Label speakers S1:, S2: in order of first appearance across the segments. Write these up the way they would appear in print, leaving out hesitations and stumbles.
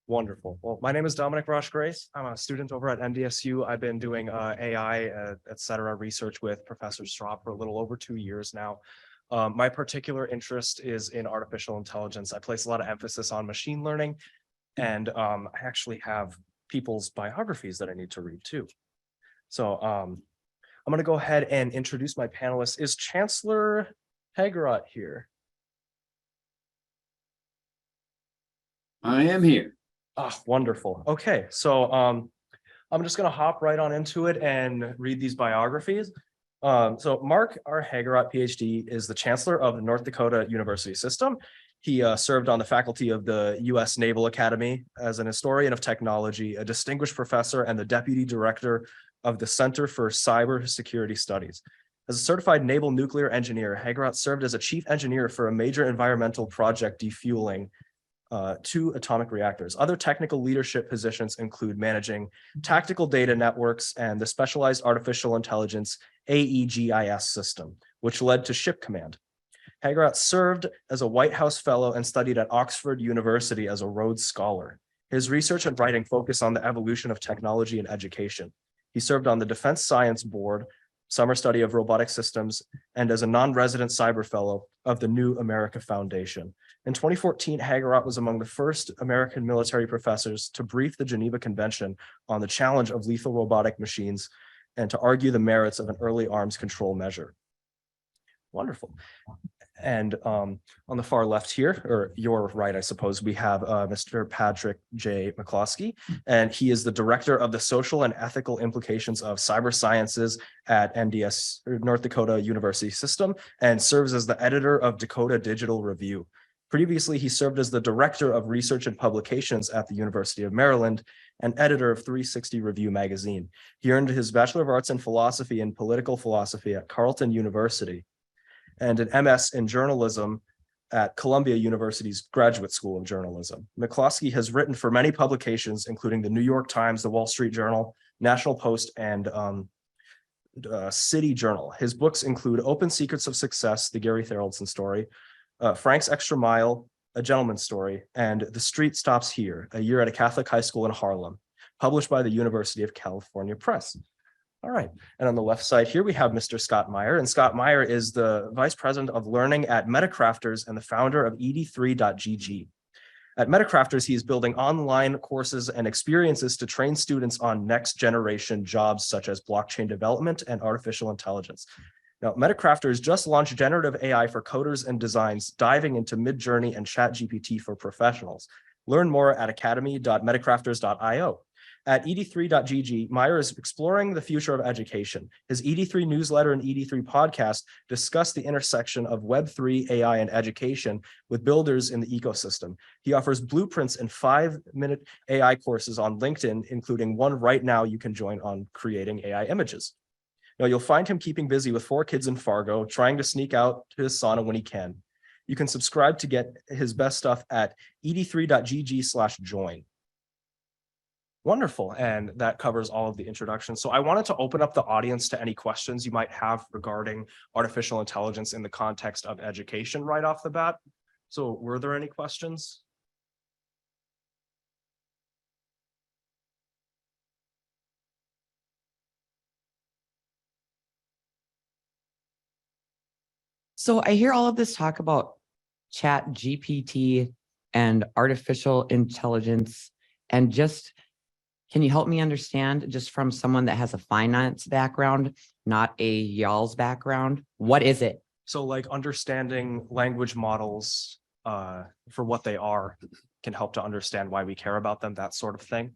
S1: Wonderful. Well, my name is Dominic Roche Grace. I'm a student over at NDSU. I've been doing AI, et cetera, research with Professor Straub for a little over 2 years now. My particular interest is in artificial intelligence. I place a lot of emphasis on machine learning, and I actually have people's biographies that I need to read too. So I'm going to go ahead and introduce my panelists. Is Chancellor Hagerott here?
S2: I am here.
S1: Ah, wonderful. Okay, so I'm just going to hop right on into it and read these biographies. So Mark R. Hagerott, PhD, is the Chancellor of the North Dakota University System. He served on the faculty of the U.S. Naval Academy as an historian of technology, a distinguished professor, and the Deputy Director of the Center for Cybersecurity Studies. As a certified naval nuclear engineer, Hagerott served as a chief engineer for a major environmental project defueling 2 atomic reactors. Other technical leadership positions include managing tactical data networks and the specialized artificial intelligence AEGIS system, which led to Ship Command. Hagerott served as a White House Fellow and studied at Oxford University as a Rhodes Scholar. His research and writing focus on the evolution of technology and education. He served on the Defense Science Board, Summer Study of Robotic Systems, and as a non-resident cyber fellow of the New America Foundation. In 2014, Hagerott was among the first American military professors to brief the Geneva Convention on the challenge of lethal robotic machines and to argue the merits of an early arms control measure. Wonderful. And on the far left here, or your right, I suppose, we have Mr. Patrick J. McCloskey, and he is the Director of the Social and Ethical Implications of Cyber Sciences at NDS, or North Dakota University System, and serves as the editor of Dakota Digital Review. Previously, he served as the Director of Research and Publications at the University of Maryland and editor of 360 Review magazine. He earned his Bachelor of Arts in Philosophy and Political Philosophy at Carleton University and an MS in Journalism at Columbia University's Graduate School of Journalism. McCloskey has written for many publications, including the New York Times, the Wall Street Journal, National Post, and City Journal. His books include Open Secrets of Success, the Gary Tharaldson story, Frank's Extra Mile, A Gentleman's Story, and The Street Stops Here, a year at a Catholic high school in Harlem, published by the University of California Press. All right, and on the left side here, we have Mr. Scott Meyer, and Scott Meyer is the Vice President of Learning at Metacrafters and the founder of ed3.gg. At Metacrafters, he is building online courses and experiences to train students on next generation jobs such as blockchain development and artificial intelligence. Now, Metacrafters just launched generative AI for coders and designs, diving into Midjourney and ChatGPT for professionals. Learn more at academy.metacrafters.io. At ed3.gg, Meyer is exploring the future of education. His ED3 newsletter and ED3 podcast discuss the intersection of Web3, AI, and education with builders in the ecosystem. He offers blueprints and 5-minute AI courses on LinkedIn, including one right now you can join on creating AI images. Now, you'll find him keeping busy with 4 kids in Fargo, trying to sneak out to his sauna when he can. You can subscribe to get his best stuff at ed3.gg/join. Wonderful, and that covers all of the introduction. So I wanted to open up the audience to any questions you might have regarding artificial intelligence in the context of education right off the bat. So were there any questions?
S3: So I hear all of this talk about ChatGPT and artificial intelligence, and just, can you help me understand, just from someone that has a finance background, not a y'all's background, what is it?
S1: So like understanding language models for what they are can help to understand why we care about them, that sort of thing.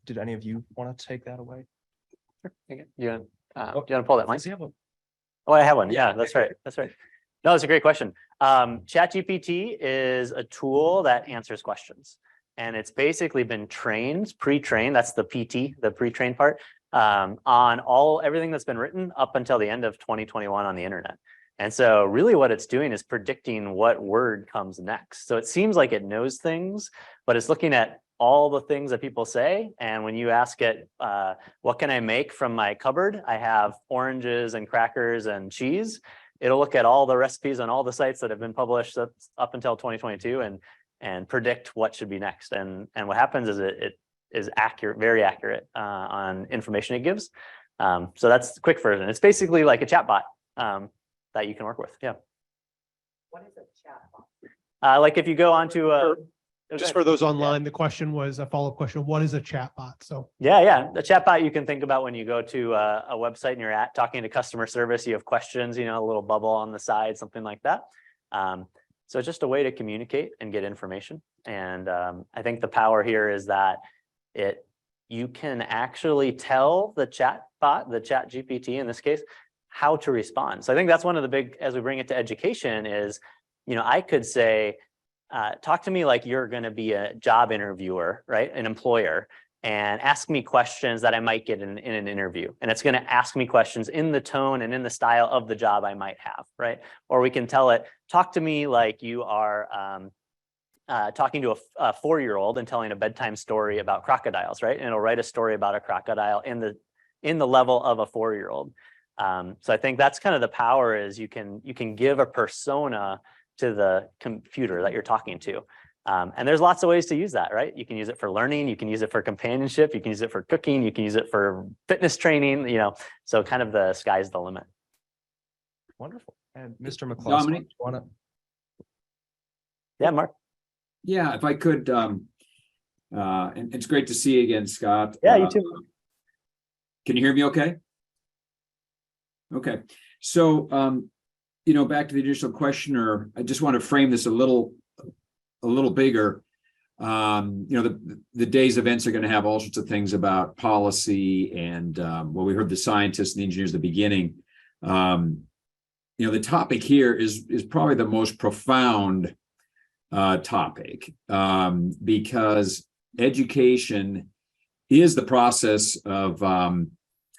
S1: Did any of you want to take that away?
S4: You want to pull that mic?
S1: Does he have a
S4: Oh, I have one. Yeah, that's right. That's right. No, it's a great question. ChatGPT is a tool that answers questions. And it's basically been trained, pre-trained, that's the PT, the pre-trained part, on everything that's been written up until the end of 2021 on the internet. And so really what it's doing is predicting what word comes next. So it seems like it knows things, but it's looking at all the things that people say. And when you ask it, what can I make from my cupboard? I have oranges and crackers and cheese. It'll look at all the recipes on all the sites that have been published up until 2022 and and predict what should be next. And what happens is it is accurate, very accurate on information it gives. So that's the quick version. It's basically like a chatbot that you can work with. Yeah.
S3: What is a chatbot?
S4: Like if you go onto
S5: Just for those online, the question was a follow-up question. What is a chatbot? So
S4: yeah, the chatbot you can think about when you go to a website and you're talking to customer service, you have questions, a little bubble on the side, something like that. So it's just a way to communicate and get information. And I think the power here is that you can actually tell the chatbot, the ChatGPT in this case, how to respond. So I think that's one of the big, as we bring it to education, is, I could say, talk to me like you're going to be a job interviewer, right? An employer, and ask me questions that I might get in an interview. And it's going to ask me questions in the tone and in the style of the job I might have, right? Or we can tell it, talk to me like you are talking to a 4-year-old and telling a bedtime story about crocodiles, right? And it'll write a story about a crocodile in the level of a 4-year-old. So I think that's kind of the power, is you can give a persona to the computer that you're talking to. And there's lots of ways to use that, right? You can use it for learning, you can use it for companionship, you can use it for cooking, you can use it for fitness training, so kind of the sky's the limit.
S1: Wonderful. And Mr. McCloskey,
S2: Dominic?
S1: you want to?
S4: Yeah, Mark.
S2: Yeah, if I could, and it's great to see you again, Scott.
S4: Yeah, you too.
S2: Can you hear me okay? Okay. So, back to the initial questioner, I just want to frame this a little bigger. The day's events are going to have all sorts of things about policy and, we heard the scientists and the engineers at the beginning. The topic here is probably the most profound topic, because education is the process of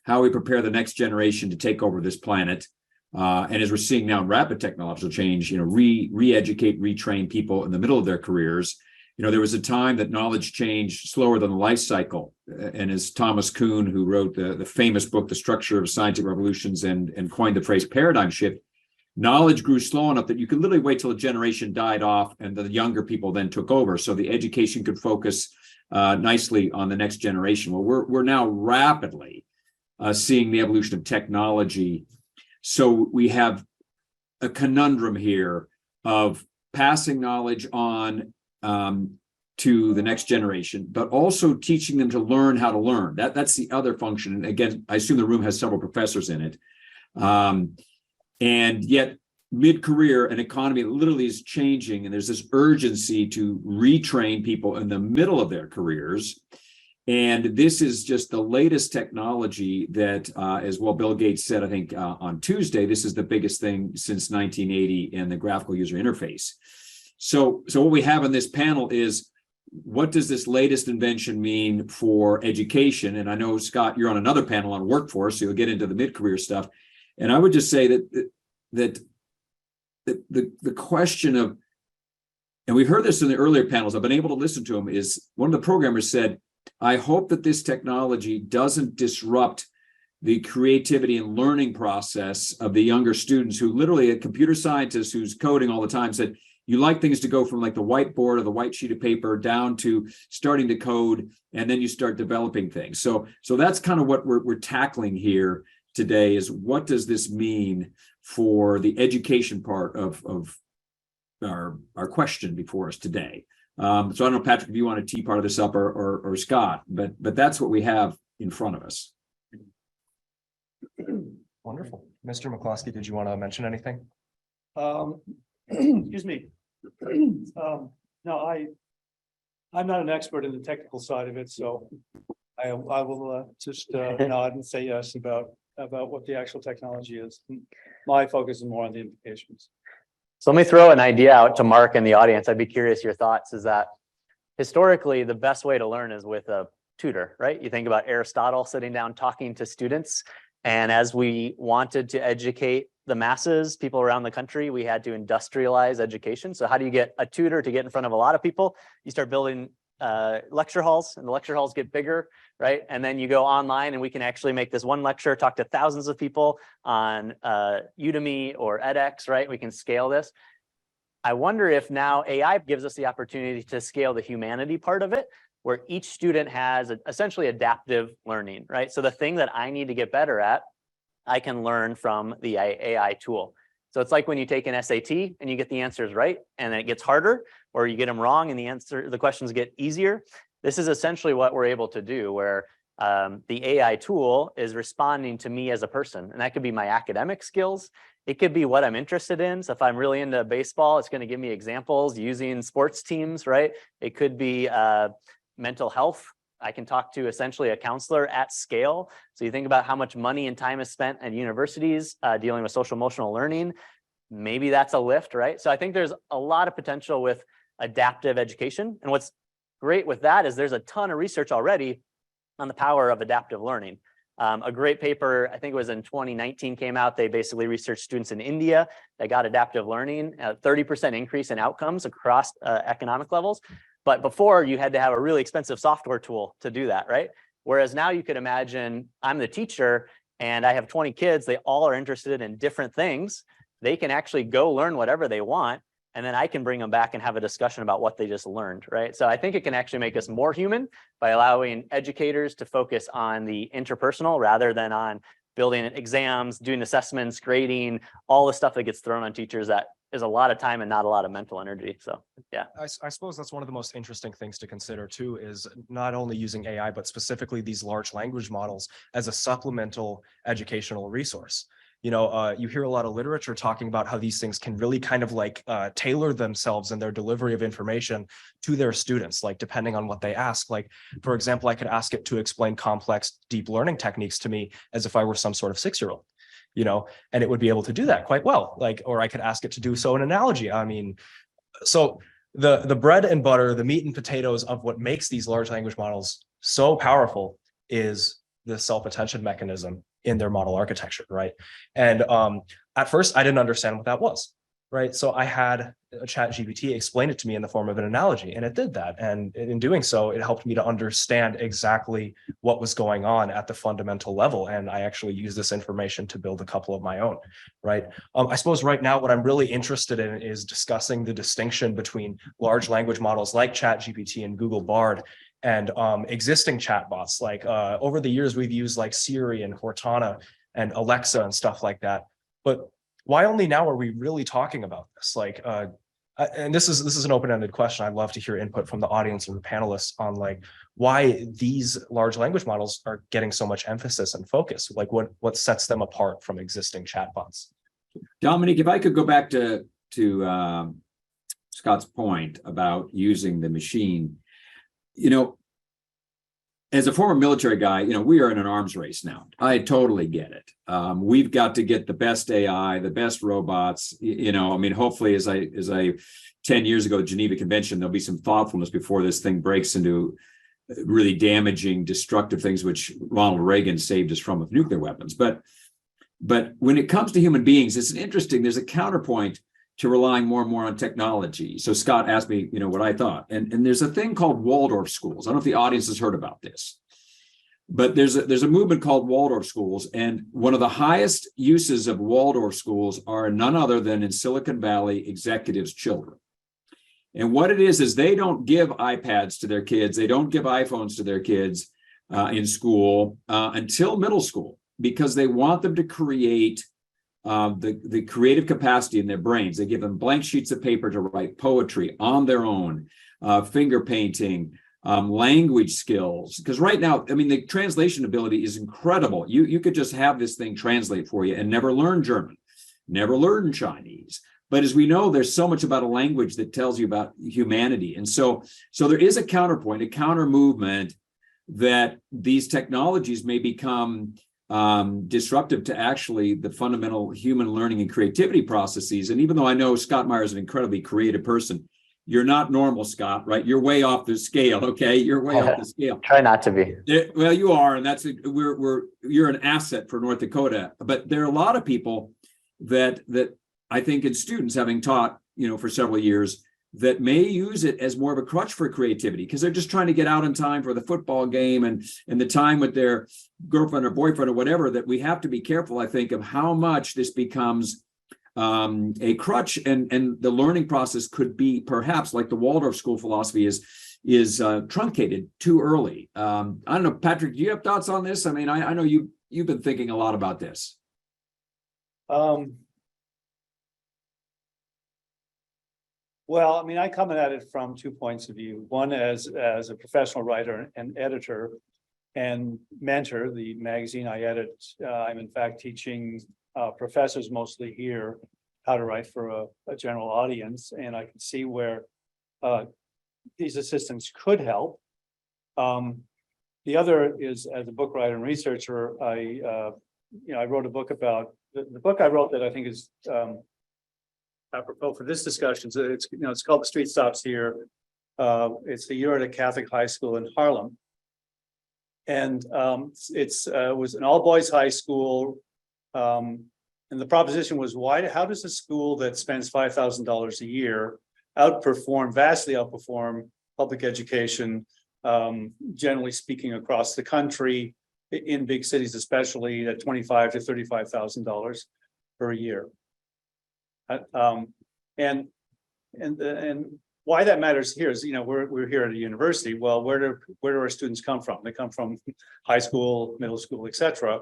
S2: how we prepare the next generation to take over this planet. And as we're seeing now in rapid technological change, re-educate, retrain people in the middle of their careers. There was a time that knowledge changed slower than the life cycle. And as Thomas Kuhn, who wrote the famous book, The Structure of Scientific Revolutions, and coined the phrase paradigm shift, knowledge grew slow enough that you could literally wait till a generation died off and the younger people then took over. So the education could focus nicely on the next generation. Well, we're now rapidly seeing the evolution of technology. So we have a conundrum here of passing knowledge on to the next generation, but also teaching them to learn how to learn. That's the other function. And again, I assume the room has several professors in it. And yet mid-career, an economy that literally is changing, and there's this urgency to retrain people in the middle of their careers. And this is just the latest technology that, as well, Bill Gates said, I think on Tuesday, this is the biggest thing since 1980 in the graphical user interface. So what we have on this panel is, what does this latest invention mean for education? And I know, Scott, you're on another panel on workforce, so you'll get into the mid-career stuff. And I would just say that the question of, and we've heard this in the earlier panels, I've been able to listen to them, is one of the programmers said, I hope that this technology doesn't disrupt the creativity and learning process of the younger students, who literally, a computer scientist who's coding all the time said, you like things to go from like the whiteboard or the white sheet of paper down to starting to code, and then you start developing things. So that's kind of what we're tackling here today, is what does this mean for the education part of our question before us today. So I don't know, Patrick, if you want to tee part of this up, or Scott, but that's what we have in front of us.
S1: Wonderful. Mr. McCloskey, did you want to mention anything?
S6: Excuse me. No, I'm not an expert in the technical side of it, so I will just nod and say yes about what the actual technology is. My focus is more on the implications.
S4: So let me throw an idea out to Mark and the audience. I'd be curious your thoughts. Is that historically the best way to learn is with a tutor, right? You think about Aristotle sitting down talking to students, and as we wanted to educate the masses, people around the country, we had to industrialize education. So how do you get a tutor to get in front of a lot of people? You start building lecture halls, and the lecture halls get bigger, right? And then you go online, and we can actually make this one lecture talk to thousands of people on Udemy or edX, right? We can scale this. I wonder if now AI gives us the opportunity to scale the humanity part of it, where each student has essentially adaptive learning, right? So the thing that I need to get better at, I can learn from the AI tool. So it's like when you take an SAT and you get the answers right, and then it gets harder, or you get them wrong and the questions get easier. This is essentially what we're able to do, where the AI tool is responding to me as a person. And that could be my academic skills. It could be what I'm interested in. So if I'm really into baseball, it's going to give me examples using sports teams, right? It could be mental health. I can talk to essentially a counselor at scale. So you think about how much money and time is spent at universities dealing with social emotional learning. Maybe that's a lift, right? So I think there's a lot of potential with adaptive education. And what's great with that is there's a ton of research already on the power of adaptive learning. A great paper, I think it was in 2019, came out. They basically researched students in India that got adaptive learning, a 30% increase in outcomes across economic levels. But before, you had to have a really expensive software tool to do that, right? Whereas now you could imagine I'm the teacher and I have 20 kids, they all are interested in different things. They can actually go learn whatever they want. And then I can bring them back and have a discussion about what they just learned, right? So I think it can actually make us more human by allowing educators to focus on the interpersonal rather than on building exams, doing assessments, grading, all the stuff that gets thrown on teachers that is a lot of time and not a lot of mental energy. So, yeah.
S1: I suppose that's one of the most interesting things to consider too, is not only using AI, but specifically these large language models as a supplemental educational resource. You know, you hear a lot of literature talking about how these things can really kind of like tailor themselves in their delivery of information to their students, like depending on what they ask. Like, for example, I could ask it to explain complex deep learning techniques to me as if I were some sort of 6-year-old, you know, and it would be able to do that quite well. Like, or I could ask it to do so an analogy. I mean, so the bread and butter, the meat and potatoes of what makes these large language models so powerful is the self-attention mechanism in their model architecture, right? And at first, I didn't understand what that was, right? So I had a ChatGPT explain it to me in the form of an analogy, and it did that. And in doing so, it helped me to understand exactly what was going on at the fundamental level. And I actually used this information to build a couple of my own, right? I suppose right now, what I'm really interested in is discussing the distinction between large language models like ChatGPT and Google Bard and existing chatbots. Like over the years, we've used like Siri and Cortana and Alexa and stuff like that. But why only now are we really talking about this? Like, and this is an open-ended question. I'd love to hear input from the audience and the panelists on like why these large language models are getting so much emphasis and focus. Like what sets them apart from existing chatbots?
S2: Dominic, if I could go back to Scott's point about using the machine. You know, as a former military guy, you know, we are in an arms race now. I totally get it. We've got to get the best AI, the best robots. You know, I mean, hopefully, as I 10 years ago, Geneva Convention, there'll be some thoughtfulness before this thing breaks into really damaging, destructive things, which Ronald Reagan saved us from with nuclear weapons. But when it comes to human beings, it's interesting. There's a counterpoint to relying more and more on technology. So Scott asked me, you know, what I thought. And there's a thing called Waldorf schools. I don't know if the audience has heard about this, but there's a movement called Waldorf schools. And one of the highest uses of Waldorf schools are none other than in Silicon Valley executives' children. And what it is they don't give iPads to their kids. They don't give iPhones to their kids in school until middle school, because they want them to create the creative capacity in their brains. They give them blank sheets of paper to write poetry on their own, finger painting, language skills. Because right now, I mean, the translation ability is incredible. You could just have this thing translate for you and never learn German, never learn Chinese. But as we know, there's so much about a language that tells you about humanity. And so there is a counterpoint, a counter movement that these technologies may become disruptive to actually the fundamental human learning and creativity processes. And even though I know Scott Meyer is an incredibly creative person, you're not normal, Scott, right? You're way off the scale. Okay, you're way off the scale.
S4: Try not to be.
S2: Well, you are, and that's you're an asset for North Dakota. But there are a lot of people that I think, in students, having taught, you know, for several years, that may use it as more of a crutch for creativity because they're just trying to get out in time for the football game and the time with their girlfriend or boyfriend or whatever. That we have to be careful, I think, of how much this becomes a crutch, and the learning process could be perhaps like the Waldorf school philosophy is truncated too early. I don't know, Patrick, do you have thoughts on this? I mean, I know you've been thinking a lot about this.
S6: Well, I mean, I come at it from 2 points of view. One as a professional writer and editor and mentor, the magazine I edit. I'm in fact teaching professors mostly here how to write for a general audience, and I can see where these assistants could help. The other is, as a book writer and researcher, I wrote a book about the book I wrote that I think is apropos for this discussion. So it's called The Street Stops Here. It's the year at a Catholic high school in Harlem. And it was an all-boys high school. And the proposition was, how does a school that spends $5,000 a year vastly outperform public education, generally speaking, across the country, in big cities, especially at $25,000 to $35,000 per year? And why that matters here is, we're here at a university. Well, where do our students come from? They come from high school, middle school, etc.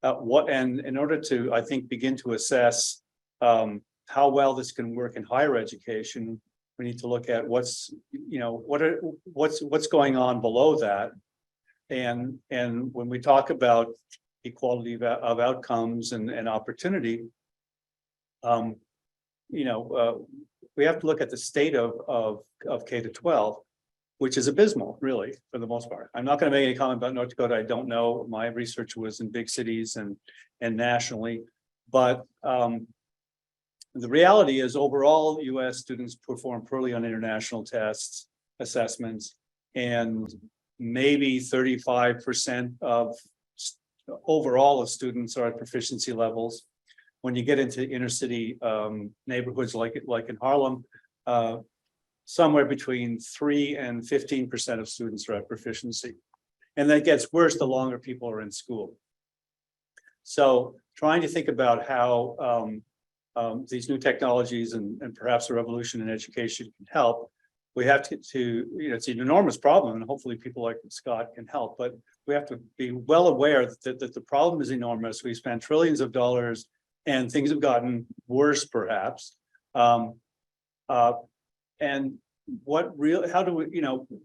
S6: And in order to, I think, begin to assess how well this can work in higher education, we need to look at what's going on below that. And when we talk about equality of outcomes and opportunity, we have to look at the state of K to 12, which is abysmal, really, for the most part. I'm not going to make any comment about North Dakota. I don't know. My research was in big cities and nationally, but the reality is, overall, U.S. students perform poorly on international tests, assessments, and maybe 35% of overall of students are at proficiency levels. When you get into inner city neighborhoods like in Harlem, somewhere between 3 and 15% of students are at proficiency. And that gets worse the longer people are in school. So trying to think about how these new technologies and perhaps a revolution in education can help, we have to it's an enormous problem, and hopefully people like Scott can help, but we have to be well aware that the problem is enormous. We spend trillions of dollars and things have gotten worse, perhaps. And how do we,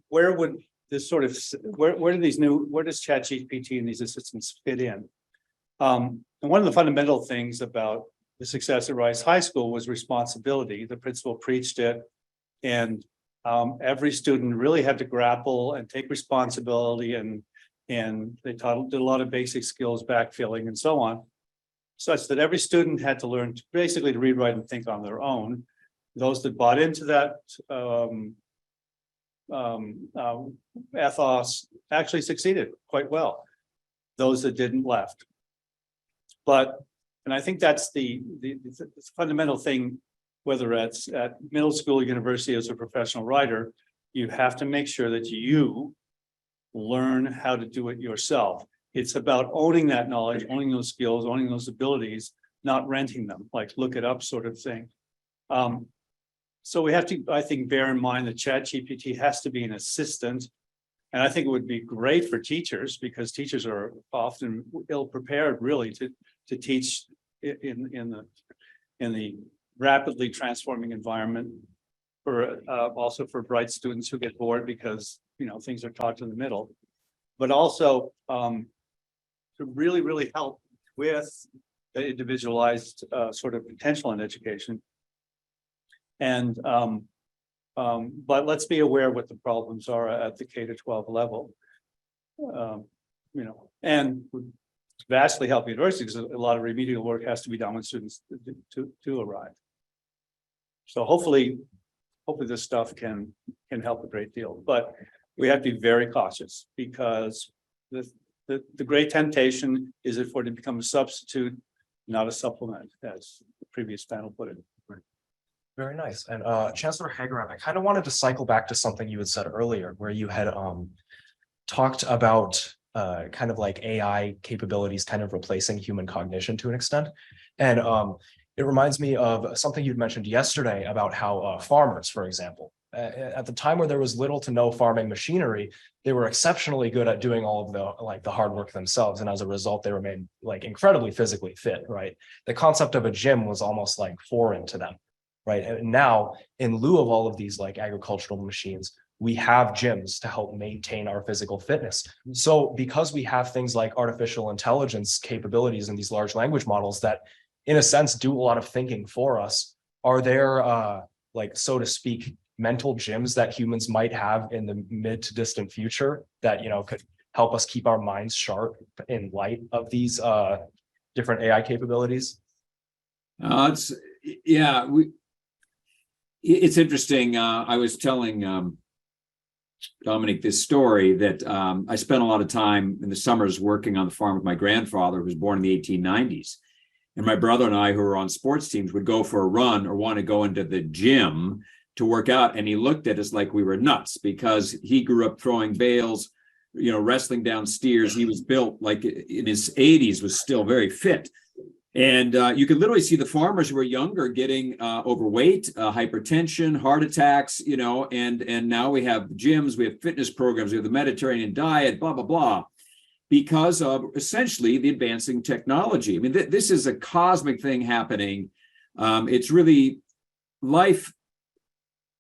S6: where would this sort of, where does ChatGPT and these assistants fit in? And one of the fundamental things about the success at Rice High School was responsibility. The principal preached it, and every student really had to grapple and take responsibility, and they did a lot of basic skills, backfilling, and so on, such that every student had to learn basically to read, write, and think on their own. Those that bought into that ethos actually succeeded quite well. Those that didn't left. And I think that's the fundamental thing, whether it's at middle school, university, as a professional writer, you have to make sure that you learn how to do it yourself. It's about owning that knowledge, owning those skills, owning those abilities, not renting them, like look it up sort of thing. So we have to, I think, bear in mind that ChatGPT has to be an assistant. And I think it would be great for teachers, because teachers are often ill-prepared, really, to teach in the rapidly transforming environment. Also for bright students who get bored because things are taught in the middle, but also to really help with the individualized sort of potential in education. And but let's be aware what the problems are at the K to 12 level. And would vastly help universities, because a lot of remedial work has to be done with students to arrive. So hopefully this stuff can help a great deal, but we have to be very cautious, because the great temptation is for it to become a substitute, not a supplement, as the previous panel put it.
S1: Very nice. And Chancellor Hagerab, I kind of wanted to cycle back to something you had said earlier, where you had talked about kind of like AI capabilities kind of replacing human cognition to an extent. And It reminds me of something you'd mentioned yesterday about how farmers, for example, at the time where there was little to no farming machinery, they were exceptionally good at doing all of the hard work themselves. And as a result, they remained like incredibly physically fit, right? The concept of a gym was almost like foreign to them, right? And now, in lieu of all of these like agricultural machines, we have gyms to help maintain our physical fitness. So because we have things like artificial intelligence capabilities in these large language models that, in a sense, do a lot of thinking for us, are there, like, so to speak, mental gyms that humans might have in the mid to distant future that, could help us keep our minds sharp in light of these different AI capabilities?
S2: It's interesting. I was telling Dominic this story that I spent a lot of time in the summers working on the farm with my grandfather, who was born in the 1890s. And my brother and I, who were on sports teams, would go for a run or want to go into the gym to work out. And he looked at us like we were nuts because he grew up throwing bales, wrestling down steers. He was built like in his 80s, was still very fit. And you could literally see the farmers who were younger getting overweight, hypertension, heart attacks, and now we have gyms, we have fitness programs, we have the Mediterranean diet, blah, blah, blah, because of essentially the advancing technology. I mean, this is a cosmic thing happening. It's really life,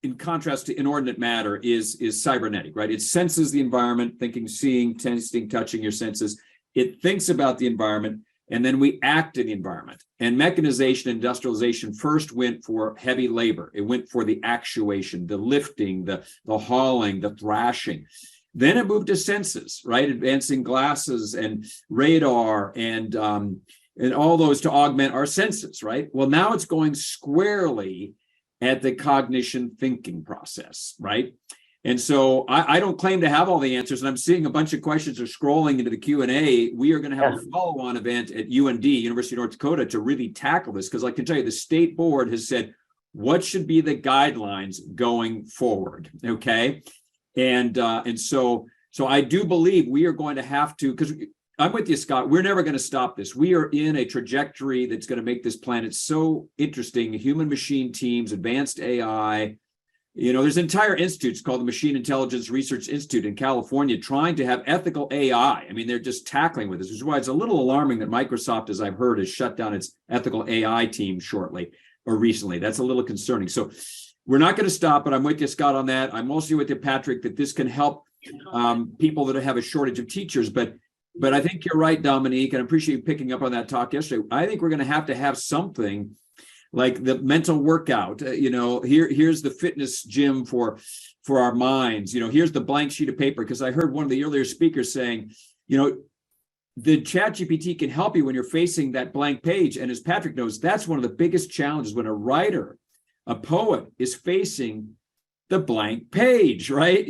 S2: in contrast to inordinate matter, is cybernetic, right? It senses the environment, thinking, seeing, tasting, touching, your senses. It thinks about the environment, and then we act in the environment. And mechanization, industrialization first went for heavy labor. It went for the actuation, the lifting, the hauling, the thrashing. Then it moved to senses, right? Advancing glasses and radar and all those to augment our senses, right? Well, now it's going squarely at the cognition thinking process, right? And so I don't claim to have all the answers, and I'm seeing a bunch of questions are scrolling into the Q&A. We are going to have a follow-on event at UND, University of North Dakota, to really tackle this, because I can tell you the state board has said, what should be the guidelines going forward, okay? And so I do believe we are going to have to, because I'm with you, Scott, we're never going to stop this. We are in a trajectory that's going to make this planet so interesting. Human machine teams, advanced AI. There's entire institutes called the Machine Intelligence Research Institute in California trying to have ethical AI. I mean, they're just tackling with this, which is why it's a little alarming that Microsoft, as I've heard, has shut down its ethical AI team shortly or recently. That's a little concerning. So we're not going to stop, but I'm with you, Scott, on that. I'm mostly with you, Patrick, that this can help people that have a shortage of teachers. But I think you're right, Dominique, and I appreciate you picking up on that talk yesterday. I think we're going to have something like the mental workout, here's the fitness gym for our minds, here's the blank sheet of paper. Because I heard one of the earlier speakers saying, the ChatGPT can help you when you're facing that blank page. And as Patrick knows, that's one of the biggest challenges when a writer, a poet, is facing the blank page, right?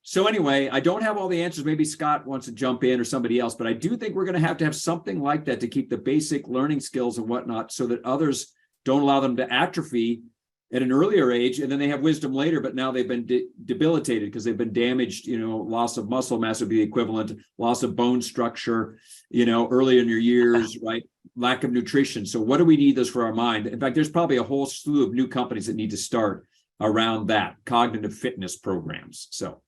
S2: So anyway, I don't have all the answers. Maybe Scott wants to jump in or somebody else, but I do think we're going to have something like that to keep the basic learning skills and whatnot, so that others don't allow them to atrophy at an earlier age, and then they have wisdom later, but now they've been debilitated because they've been damaged. Loss of muscle mass would be the equivalent, loss of bone structure, early in your years, right? Lack of nutrition. So what do we need this for our mind? In fact, there's probably a whole slew of new companies that need to start around that, cognitive fitness programs. So.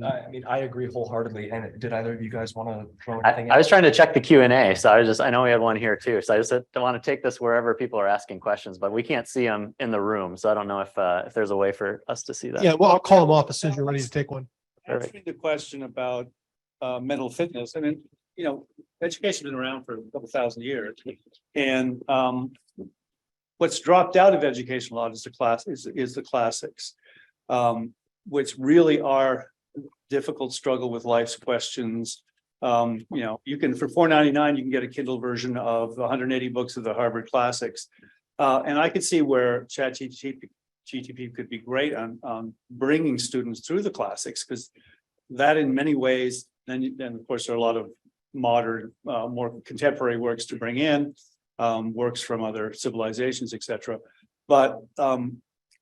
S1: I mean, I agree wholeheartedly. And did either of you guys want to throw anything
S4: I was trying to check the Q&A. So I know we had one here too. So I just don't want to take this wherever people are asking questions, but we can't see them in the room. So I don't know if there's a way for us to see that.
S5: Yeah, well, I'll call them off as soon as you're ready to take one.
S6: Answering the question about mental fitness, I mean, education's been around for a couple thousand years. And what's dropped out of education a lot is the classics. Which really are difficult struggle with life's questions. You can, for $4.99, you can get a Kindle version of 180 books of the Harvard classics. And I could see where ChatGPT could be great on bringing students through the classics, because that in many ways, then of course there are a lot of modern, more contemporary works to bring in, works from other civilizations, etc. But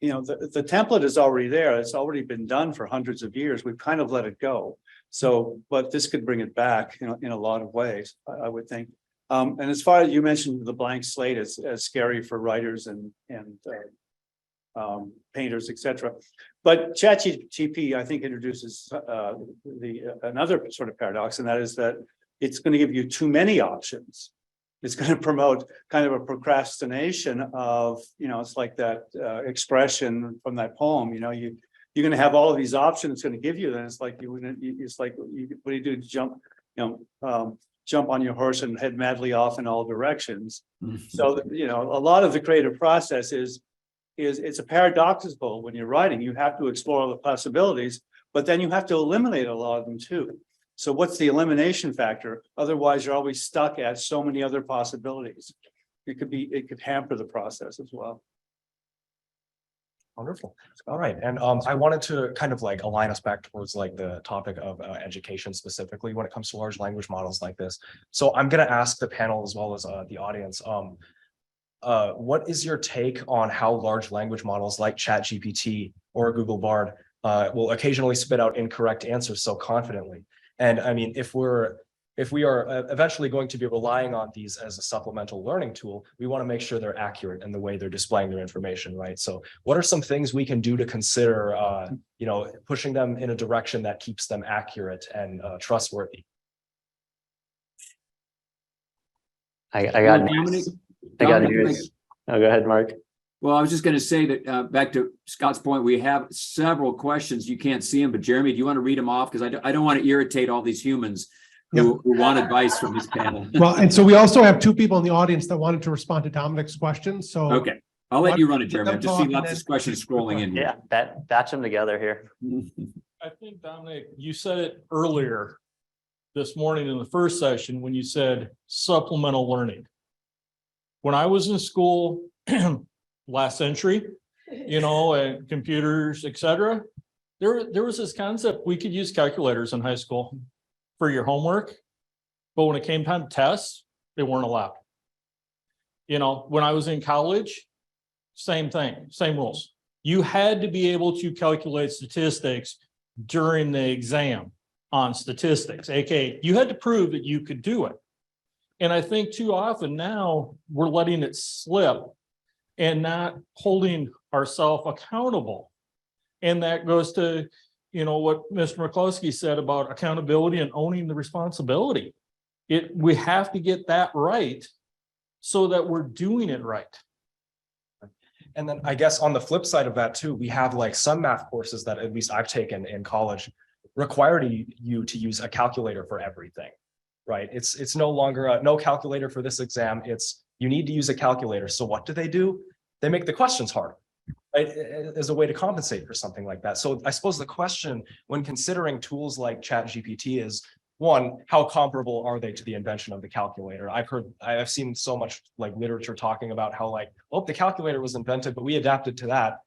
S6: the template is already there. It's already been done for hundreds of years. We've kind of let it go. So, but this could bring it back, in a lot of ways, I would think. And as far as you mentioned, the blank slate is as scary for writers and painters, etc. But ChatGPT, I think, introduces another sort of paradox, and that is that it's going to give you too many options. It's going to promote kind of a procrastination of, it's like that expression from that poem. You're going to have all of these options it's going to give you, then it's like what do you do? Jump on your horse and head madly off in all directions. So a lot of the creative process is it's a paradoxical when you're writing. You have to explore the possibilities, but then you have to eliminate a lot of them too. So what's the elimination factor? Otherwise, you're always stuck at so many other possibilities. It could hamper the process as well.
S1: Wonderful. All right. And I wanted to kind of like align us back towards like the topic of education specifically when it comes to large language models like this. So I'm going to ask the panel as well as the audience, what is your take on how large language models like ChatGPT or Google Bard will occasionally spit out incorrect answers so confidently? And I mean, if we are eventually going to be relying on these as a supplemental learning tool, we want to make sure they're accurate in the way they're displaying their information, right? So what are some things we can do to consider, pushing them in a direction that keeps them accurate and trustworthy?
S4: I got news. Oh, go ahead, Mark.
S2: Well, I was just going to say that back to Scott's point, we have several questions. You can't see them, but Jeremy, do you want to read them off? Because I don't want to irritate all these humans who want advice from this panel.
S5: Well, and so we also have two people in the audience that wanted to respond to Dominic's questions. So
S2: okay, I'll let you run it, Jeremy. I just see lots of questions scrolling in.
S4: Yeah, batch them together here.
S7: I think, Dominic, you said it earlier this morning in the first session when you said supplemental learning. When I was in school last century, and computers, etc., there was this concept we could use calculators in high school for your homework, but when it came time to tests, they weren't allowed. When I was in college, same thing, same rules. You had to be able to calculate statistics during the exam on statistics, aka you had to prove that you could do it. And I think too often now we're letting it slip and not holding ourselves accountable. And that goes to, what Mr. McCloskey said about accountability and owning the responsibility. We have to get that right so that we're doing it right.
S1: And then I guess on the flip side of that too, we have like some math courses that at least I've taken in college require you to use a calculator for everything, right? It's no longer no calculator for this exam. It's you need to use a calculator. So what do? They make the questions hard, right? As a way to compensate for something like that. So I suppose the question when considering tools like ChatGPT is, one, how comparable are they to the invention of the calculator? I've seen so much like literature talking about how the calculator was invented, but we adapted to that.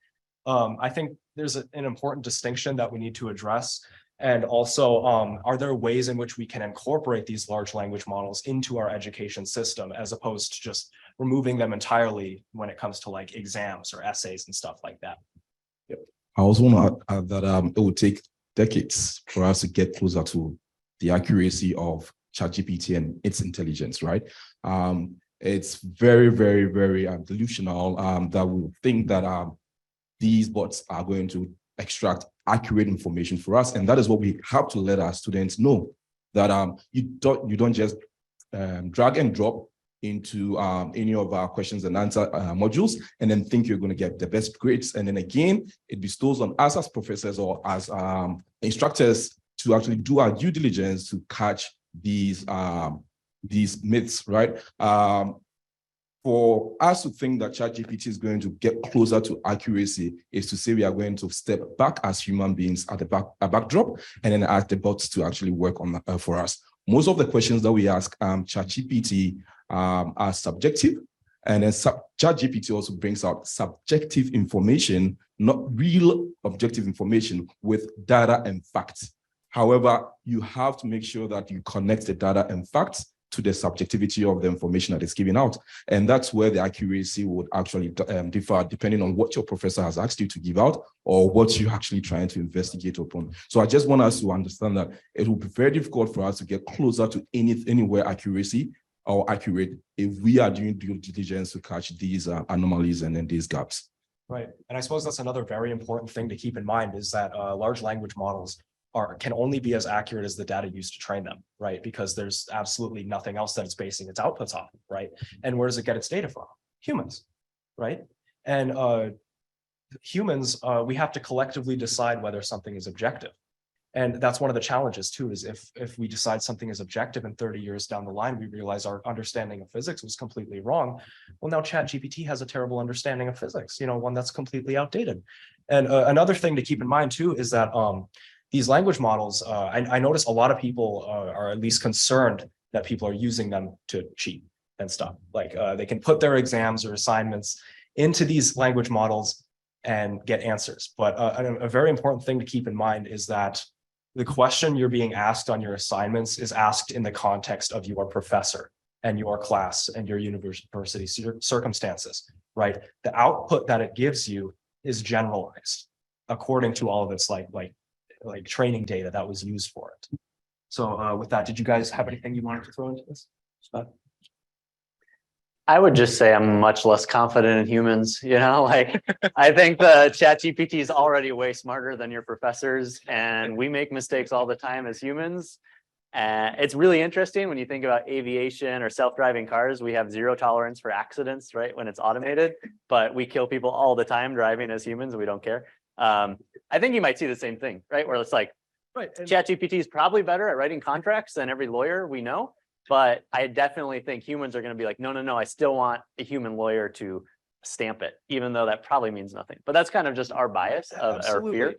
S1: I think there's an important distinction that we need to address. And also, are there ways in which we can incorporate these large language models into our education system as opposed to just removing them entirely when it comes to like exams or essays and stuff like that?
S8: Yep. I also want to add that it would take decades for us to get closer to the accuracy of ChatGPT and its intelligence, right? It's very, very, very delusional that we think that these bots are going to extract accurate information for us. And that is what we have to let our students know, that you don't just drag and drop into any of our questions and answer modules and then think you're going to get the best grades. And then again, it bestows on us as professors or as instructors to actually do our due diligence to catch these myths, right? For us to think that ChatGPT is going to get closer to accuracy is to say we are going to step back as human beings at the backdrop and then ask the bots to actually work on for us. Most of the questions that we ask ChatGPT are subjective, and then ChatGPT also brings out subjective information, not real objective information with data and facts. However, you have to make sure that you connect the data and facts to the subjectivity of the information that is given out. And that's where the accuracy would actually differ depending on what your professor has asked you to give out or what you're actually trying to investigate upon. So I just want us to understand that it will be very difficult for us to get closer to anywhere accuracy or accurate if we are doing due diligence to catch these anomalies and then these gaps.
S1: Right. And I suppose that's another very important thing to keep in mind is that large language models can only be as accurate as the data used to train them, right? Because there's absolutely nothing else that it's basing its outputs on, right? And where does it get its data from? Humans, right? And humans, we have to collectively decide whether something is objective. And that's one of the challenges too, is if we decide something is objective and 30 years down the line, we realize our understanding of physics was completely wrong. Well, now ChatGPT has a terrible understanding of physics, one that's completely outdated. And another thing to keep in mind too, is that these language models, I notice a lot of people are at least concerned that people are using them to cheat and stuff. Like they can put their exams or assignments into these language models and get answers. But a very important thing to keep in mind is that the question you're being asked on your assignments is asked in the context of your professor and your class and your university circumstances, right? The output that it gives you is generalized according to all of its like training data that was used for it. So with that, did you guys have anything you wanted to throw into this?
S4: I would just say I'm much less confident in humans, like I think the ChatGPT is already way smarter than your professors, and we make mistakes all the time as humans. And it's really interesting when you think about aviation or self-driving cars, we have zero tolerance for accidents, right? When it's automated, but we kill people all the time driving as humans and we don't care. I think you might see the same thing, right? Where it's like,
S1: Right.
S4: ChatGPT is probably better at writing contracts than every lawyer we know. But I definitely think humans are going to be like, no, I still want a human lawyer to stamp it, even though that probably means nothing. But that's kind of just our bias of our fear.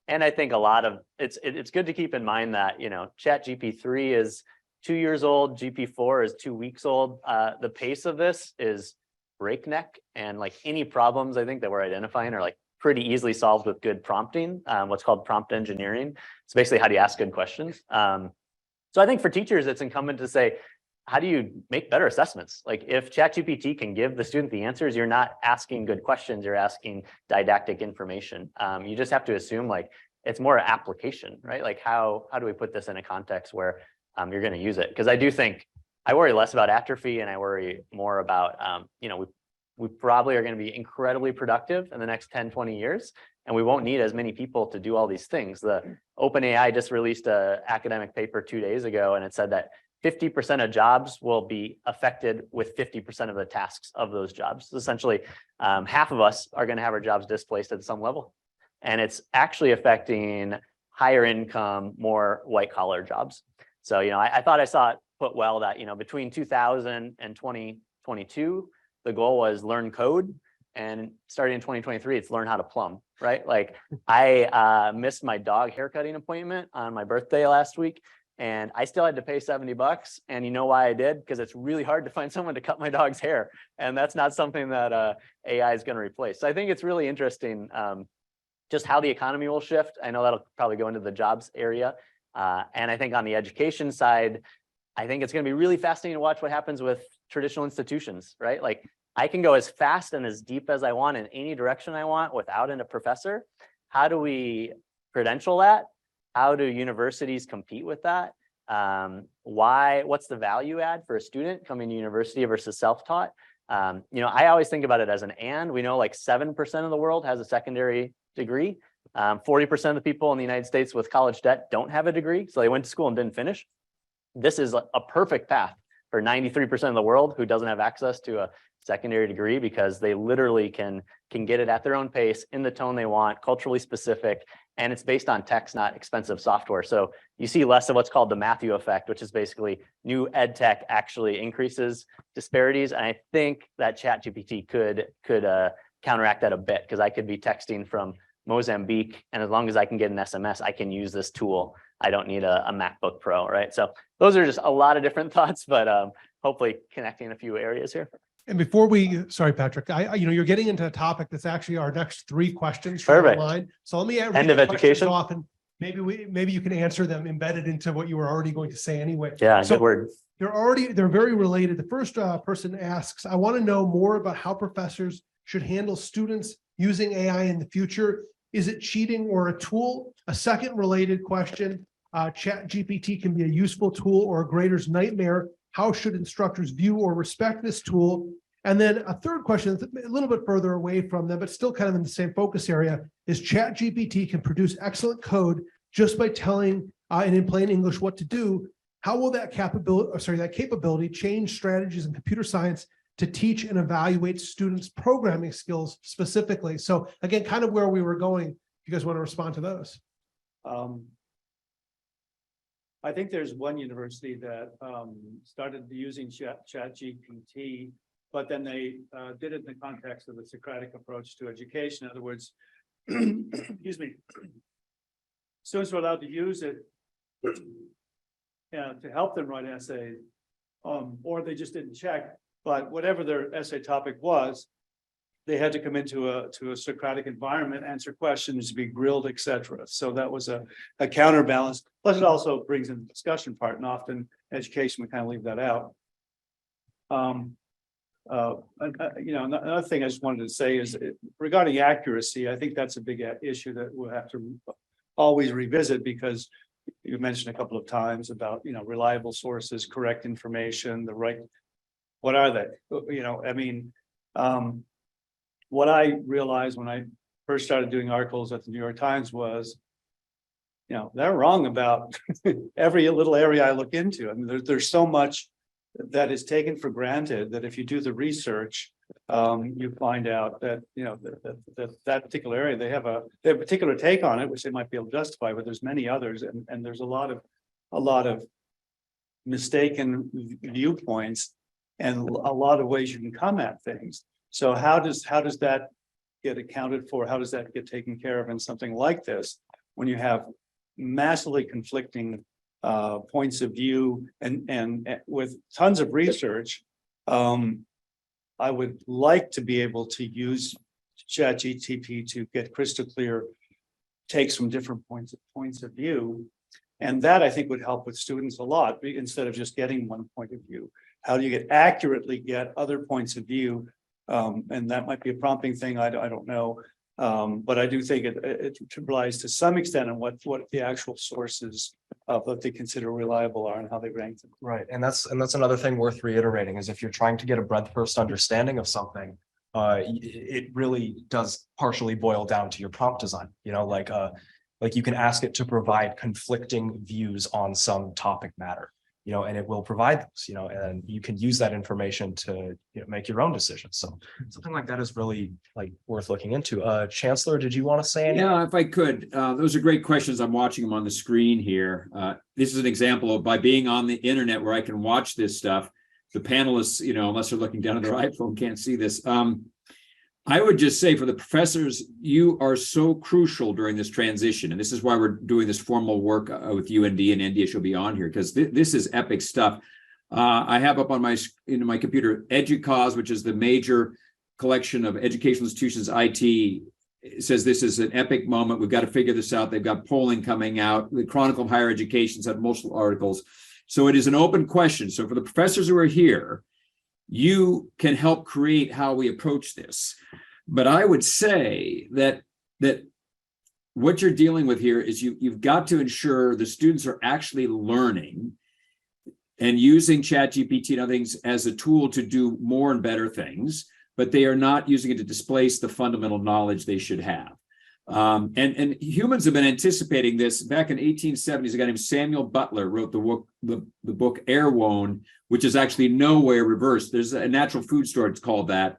S4: And I think a lot of it's good to keep in mind that, ChatGPT 3 is 2 years old, GP4 is 2 weeks old. The pace of this is breakneck, and like any problems I think that we're identifying are like pretty easily solved with good prompting, what's called prompt engineering. It's basically how do you ask good questions. So I think for teachers, it's incumbent to say, how do you make better assessments? Like if ChatGPT can give the student the answers, you're not asking good questions, you're asking didactic information. You just have to assume like it's more application, right? Like how do we put this in a context where you're going to use it? Because I do think I worry less about atrophy and I worry more about, we probably are going to be incredibly productive in the next 10, 20 years. And we won't need as many people to do all these things. The OpenAI just released an academic paper 2 days ago, and it said that 50% of jobs will be affected with 50% of the tasks of those jobs. So essentially, half of us are going to have our jobs displaced at some level. And it's actually affecting higher income, more white collar jobs. So, I thought I saw it put well that, between 2000 and 2022, the goal was learn code. And starting in 2023, it's learn how to plumb, right? Like I missed my dog haircutting appointment on my birthday last week, and I still had to pay $70. And you know why I did? Because it's really hard to find someone to cut my dog's hair. And that's not something that AI is going to replace. So I think it's really interesting just how the economy will shift. I know that'll probably go into the jobs area. And I think on the education side, I think it's going to be really fascinating to watch what happens with traditional institutions, right? Like I can go as fast and as deep as I want in any direction I want without a professor. How do we credential that? How do universities compete with that? What's the value add for a student coming to university versus self-taught? I always think about it as an and. We know like 7% of the world has a secondary degree. 40% of the people in the United States with college debt don't have a degree. So they went to school and didn't finish. This is a perfect path for 93% of the world who doesn't have access to a secondary degree, because they literally can get it at their own pace in the tone they want, culturally specific, and it's based on text, not expensive software. So you see less of what's called the Matthew effect, which is basically new ed tech actually increases disparities. And I think that ChatGPT could counteract that a bit, because I could be texting from Mozambique, and as long as I can get an SMS, I can use this tool. I don't need a MacBook Pro, right? So those are just a lot of different thoughts, but hopefully connecting a few areas here.
S5: And before sorry, Patrick, you're getting into a topic that's actually our next 3 questions from
S4: Perfect.
S5: online. So let me read
S4: End of
S5: the questions
S4: education.
S5: off, and maybe you can answer them embedded into what you were already going to say anyway.
S4: Yeah,
S5: So
S4: good word.
S5: they're very related. The first person asks, I want to know more about how professors should handle students using AI in the future. Is it cheating or a tool? A second related question, ChatGPT can be a useful tool or a grader's nightmare. How should instructors view or respect this tool? And then a third question, a little bit further away from them, but still kind of in the same focus area, is ChatGPT can produce excellent code just by telling and in plain English what to do. How will that capability change strategies in computer science to teach and evaluate students' programming skills specifically? So again, kind of where we were going. If you guys want to respond to those.
S6: I think there's one university that started using ChatGPT, but then they did it in the context of the Socratic approach to education. In other words, excuse me, students were allowed to use it to help them write essays, or they just didn't check. But whatever their essay topic was, they had to come into a Socratic environment, answer questions, be grilled, etc. So that was a counterbalance. Plus, it also brings in the discussion part, and often education we kind of leave that out. Another thing I just wanted to say is regarding accuracy. I think that's a big issue that we'll have to always revisit, because you mentioned a couple of times about reliable sources, correct information, the right. What are they? What I realized when I first started doing articles at the New York Times was, they're wrong about every little area I look into. I mean, there's so much that is taken for granted that if you do the research, you find out that that particular area they have a particular take on it, which they might be able to justify, but there's many others, and there's a lot of mistaken viewpoints and a lot of ways you can come at things. So how does that get accounted for? How does that get taken care of in something like this, when you have massively conflicting points of view and with tons of research? I would like to be able to use ChatGPT to get crystal clear takes from different points of view, and that I think would help with students a lot, instead of just getting one point of view. How do you accurately get other points of view? And that might be a prompting thing. I don't know. But I do think it relies to some extent on what the actual sources of what they consider reliable are and how they rank them.
S1: Right. And that's another thing worth reiterating, is if you're trying to get a breadth first understanding of something, it really does partially boil down to your prompt design. Like you can ask it to provide conflicting views on some topic matter, and it will provide those, and you can use that information to make your own decisions. So something like that is really worth looking into. Chancellor, did you want to say anything?
S2: Yeah, if I could. Those are great questions. I'm watching them on the screen here. This is an example of, by being on the internet where I can watch this stuff, the panelists, unless they're looking down at their iPhone, can't see this. I would just say, for the professors, you are so crucial during this transition. And this is why we're doing this formal work with UND and NDH will be on here, because this is epic stuff. I have up on my computer EDUCAUSE, which is the major collection of educational institutions, IT. It says this is an epic moment. We've got to figure this out. They've got polling coming out. The Chronicle of Higher Education's had multiple articles. So it is an open question. So for the professors who are here, you can help create how we approach this. But I would say that what you're dealing with here is you've got to ensure the students are actually learning and using ChatGPT and other things as a tool to do more and better things, but they are not using it to displace the fundamental knowledge they should have. And humans have been anticipating this. Back in 1870s, a guy named Samuel Butler wrote the book Erewhon, which is actually nowhere reversed. There's a natural food store, it's called that.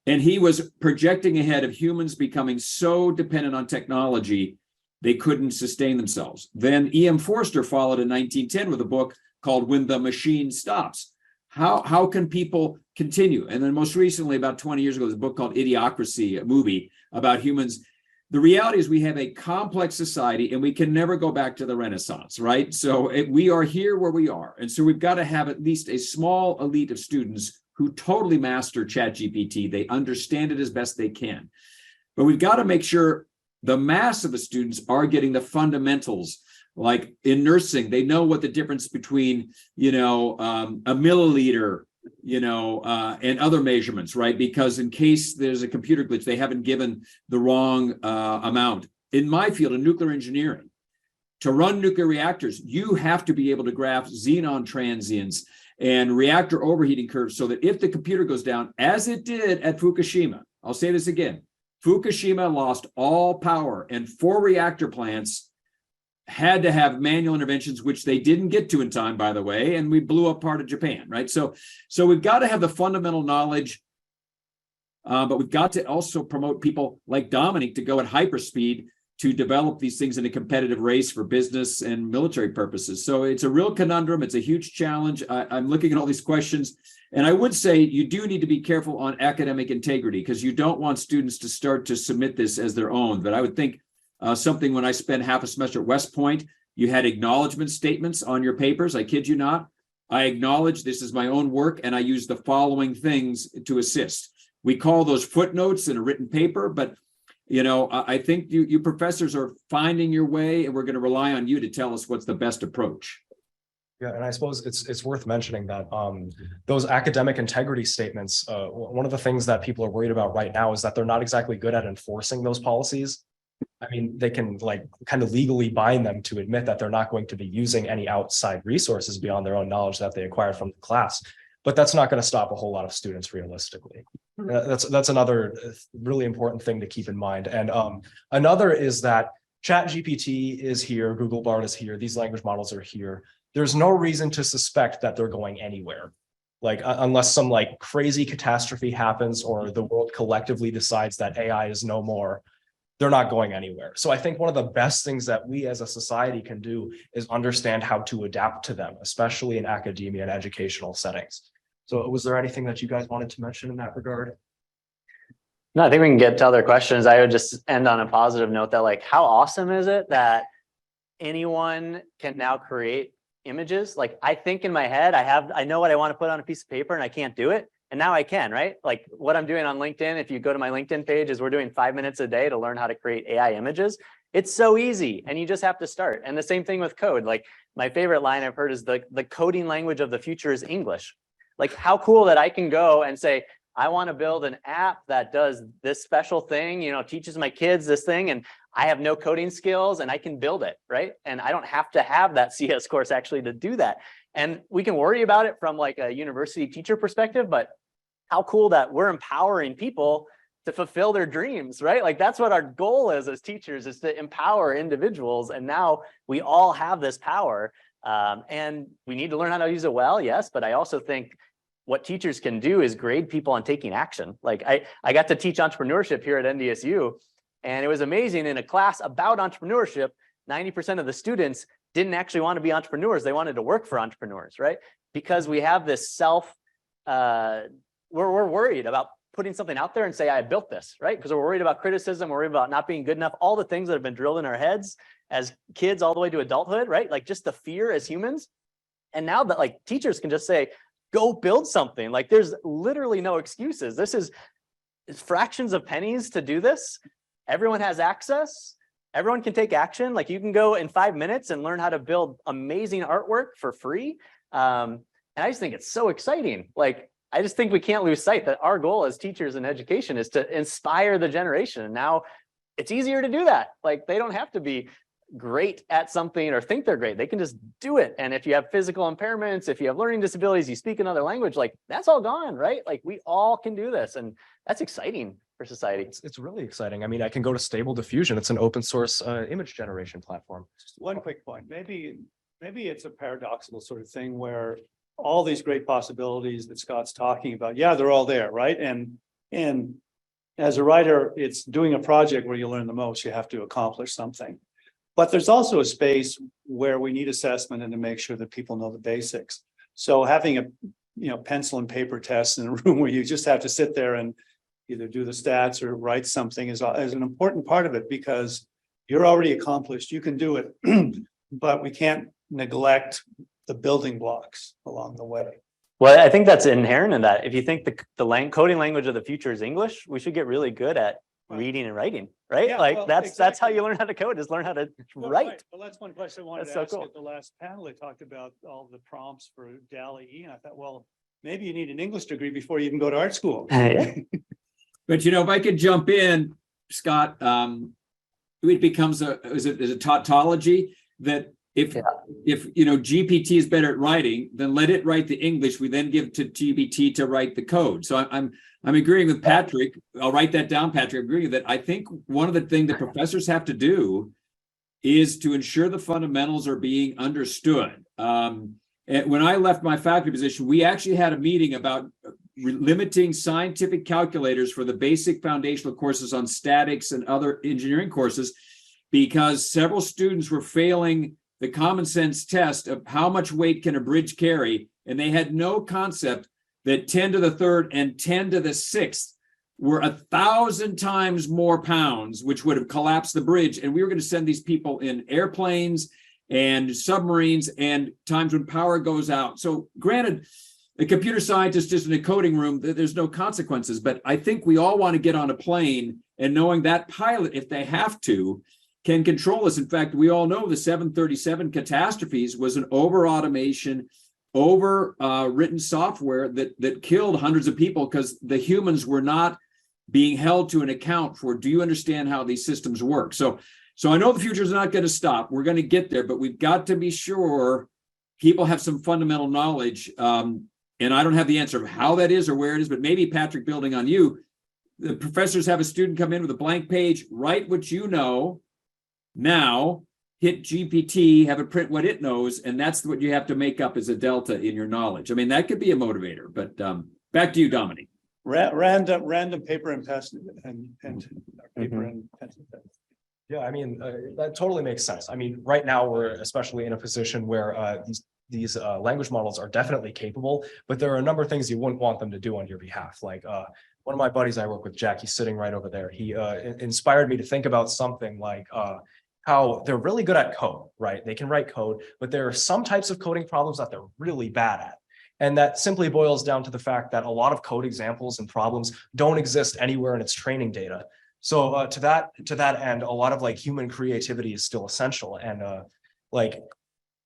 S2: And he was projecting ahead of humans becoming so dependent on technology, they couldn't sustain themselves. Then E.M. Forster followed in 1910 with a book called When the Machine Stops. How can people continue? And then most recently, about 20 years ago, there's a book called Idiocracy, a movie about humans. The reality is we have a complex society and we can never go back to the Renaissance, right? So we are here where we are. And so we've got to have at least a small elite of students who totally master ChatGPT. They understand it as best they can. But we've got to make sure the mass of the students are getting the fundamentals. Like in nursing, they know what the difference between, a milliliter, and other measurements, right? Because in case there's a computer glitch, they haven't given the wrong amount. In my field, in nuclear engineering, to run nuclear reactors, you have to be able to graph xenon transients and reactor overheating curves, so that if the computer goes down, as it did at Fukushima, I'll say this again, Fukushima lost all power, and 4 reactor plants had to have manual interventions, which they didn't get to in time, by the way, and we blew up part of Japan, right? So we've got to have the fundamental knowledge, but we've got to also promote people like Dominic to go at hyperspeed to develop these things in a competitive race for business and military purposes. So it's a real conundrum. It's a huge challenge. I'm looking at all these questions, and I would say you do need to be careful on academic integrity, because you don't want students to start to submit this as their own. But I would think something, when I spent half a semester at West Point, you had acknowledgement statements on your papers. I kid you not. I acknowledge this is my own work, and I use the following things to assist. We call those footnotes in a written paper, but I think you professors are finding your way, and we're going to rely on you to tell us what's the best approach.
S1: Yeah, and I suppose it's worth mentioning that those academic integrity statements, one of the things that people are worried about right now is that they're not exactly good at enforcing those policies. I mean, they can kind of legally bind them to admit that they're not going to be using any outside resources beyond their own knowledge that they acquired from the class, but that's not going to stop a whole lot of students realistically. That's another really important thing to keep in mind. And another is that ChatGPT is here, Google Bard is here, these language models are here. There's no reason to suspect that they're going anywhere. Unless some crazy catastrophe happens or the world collectively decides that AI is no more, they're not going anywhere. So I think one of the best things that we as a society can do is understand how to adapt to them, especially in academia and educational settings. So was there anything that you guys wanted to mention in that regard?
S4: No, I think we can get to other questions. I would just end on a positive note that how awesome is it that anyone can now create images? I think in my head, I know what I want to put on a piece of paper and I can't do it. And now I can, right? What I'm doing on LinkedIn, if you go to my LinkedIn page, is we're doing 5 minutes a day to learn how to create AI images. It's so easy, and you just have to start. And the same thing with code. My favorite line I've heard is the coding language of the future is English. How cool that I can go and say, I want to build an app that does this special thing, teaches my kids this thing, and I have no coding skills and I can build it, right? And I don't have to have that CS course actually to do that. And we can worry about it from a university teacher perspective, but how cool that we're empowering people to fulfill their dreams, right? That's what our goal is as teachers, is to empower individuals. And now we all have this power, and we need to learn how to use it well, yes, but I also think what teachers can do is grade people on taking action. I got to teach entrepreneurship here at NDSU, and it was amazing. In a class about entrepreneurship, 90% of the students didn't actually want to be entrepreneurs. They wanted to work for entrepreneurs, right? Because we have this we're worried about putting something out there and say, I built this, right? Because we're worried about criticism, we're worried about not being good enough, all the things that have been drilled in our heads as kids all the way to adulthood, right? Just the fear as humans. And now that teachers can just say, go build something. There's literally no excuses. It's fractions of pennies to do this. Everyone has access. Everyone can take action. You can go in 5 minutes and learn how to build amazing artwork for free. And I just think it's so exciting. I just think we can't lose sight that our goal as teachers in education is to inspire the generation. And now it's easier to do that. They don't have to be great at something or think they're great. They can just do it. And if you have physical impairments, if you have learning disabilities, you speak another language, that's all gone, right? We all can do this. And that's exciting for society.
S1: It's really exciting. I mean, I can go to Stable Diffusion. It's an open source image generation platform.
S6: Just one quick point. Maybe it's a paradoxical sort of thing where all these great possibilities that Scott's talking about, yeah, they're all there, right? And as a writer, it's doing a project where you learn the most. You have to accomplish something. But there's also a space where we need assessment and to make sure that people know the basics. So having a pencil and paper test in a room where you just have to sit there and either do the stats or write something is an important part of it, because you're already accomplished. You can do it, but we can't neglect the building blocks along the way.
S4: Well, I think that's inherent in that. If you think the coding language of the future is English, we should get really good at reading and writing, right?
S6: Yeah,
S4: that's how you learn how to code, is learn how to write.
S6: Right. Well, that's one question I wanted to ask at the last panel. They talked about all the prompts for DALL-E, and I thought, well, maybe you need an English degree before you even go to art school.
S4: Yeah.
S2: But if I could jump in, Scott, it becomes is it tautology that if
S4: Yeah.
S2: GPT is better at writing, then let it write the English. We then give to GPT to write the code. So I'm agreeing with Patrick. I'll write that down, Patrick. I'm agreeing that I think one of the things that professors have to do is to ensure the fundamentals are being understood. And when I left my faculty position, we actually had a meeting about limiting scientific calculators for the basic foundational courses on statics and other engineering courses, because several students were failing the common sense test of how much weight can a bridge carry, and they had no concept that 10 to the third and 10 to the sixth were 1,000 times more pounds, which would have collapsed the bridge. And we were going to send these people in airplanes and submarines and times when power goes out. So granted, a computer scientist just in a coding room, there's no consequences, but I think we all want to get on a plane and knowing that pilot, if they have to, can control us. In fact, we all know the 737 catastrophes was an over-automation, written software that killed hundreds of people because the humans were not being held to an account for, do you understand how these systems work? So I know the future is not going to stop. We're going to get there, but we've got to be sure people have some fundamental knowledge. And I don't have the answer of how that is or where it is, but maybe, Patrick, building on you, the professors have a student come in with a blank page, write what you know now, hit GPT, have it print what it knows, and that's what you have to make up as a delta in your knowledge. I mean, that could be a motivator, but back to you, Dominic.
S6: Random paper and pencil and paper and pencil.
S1: Yeah, I mean, that totally makes sense. I mean, right now we're especially in a position where these language models are definitely capable, but there are a number of things you wouldn't want them to do on your behalf. Like one of my buddies I work with, Jack, he's sitting right over there. He inspired me to think about something like how they're really good at code, right? They can write code, but there are some types of coding problems that they're really bad at. And that simply boils down to the fact that a lot of code examples and problems don't exist anywhere in its training data. So to that end, a lot of like human creativity is still essential. And like,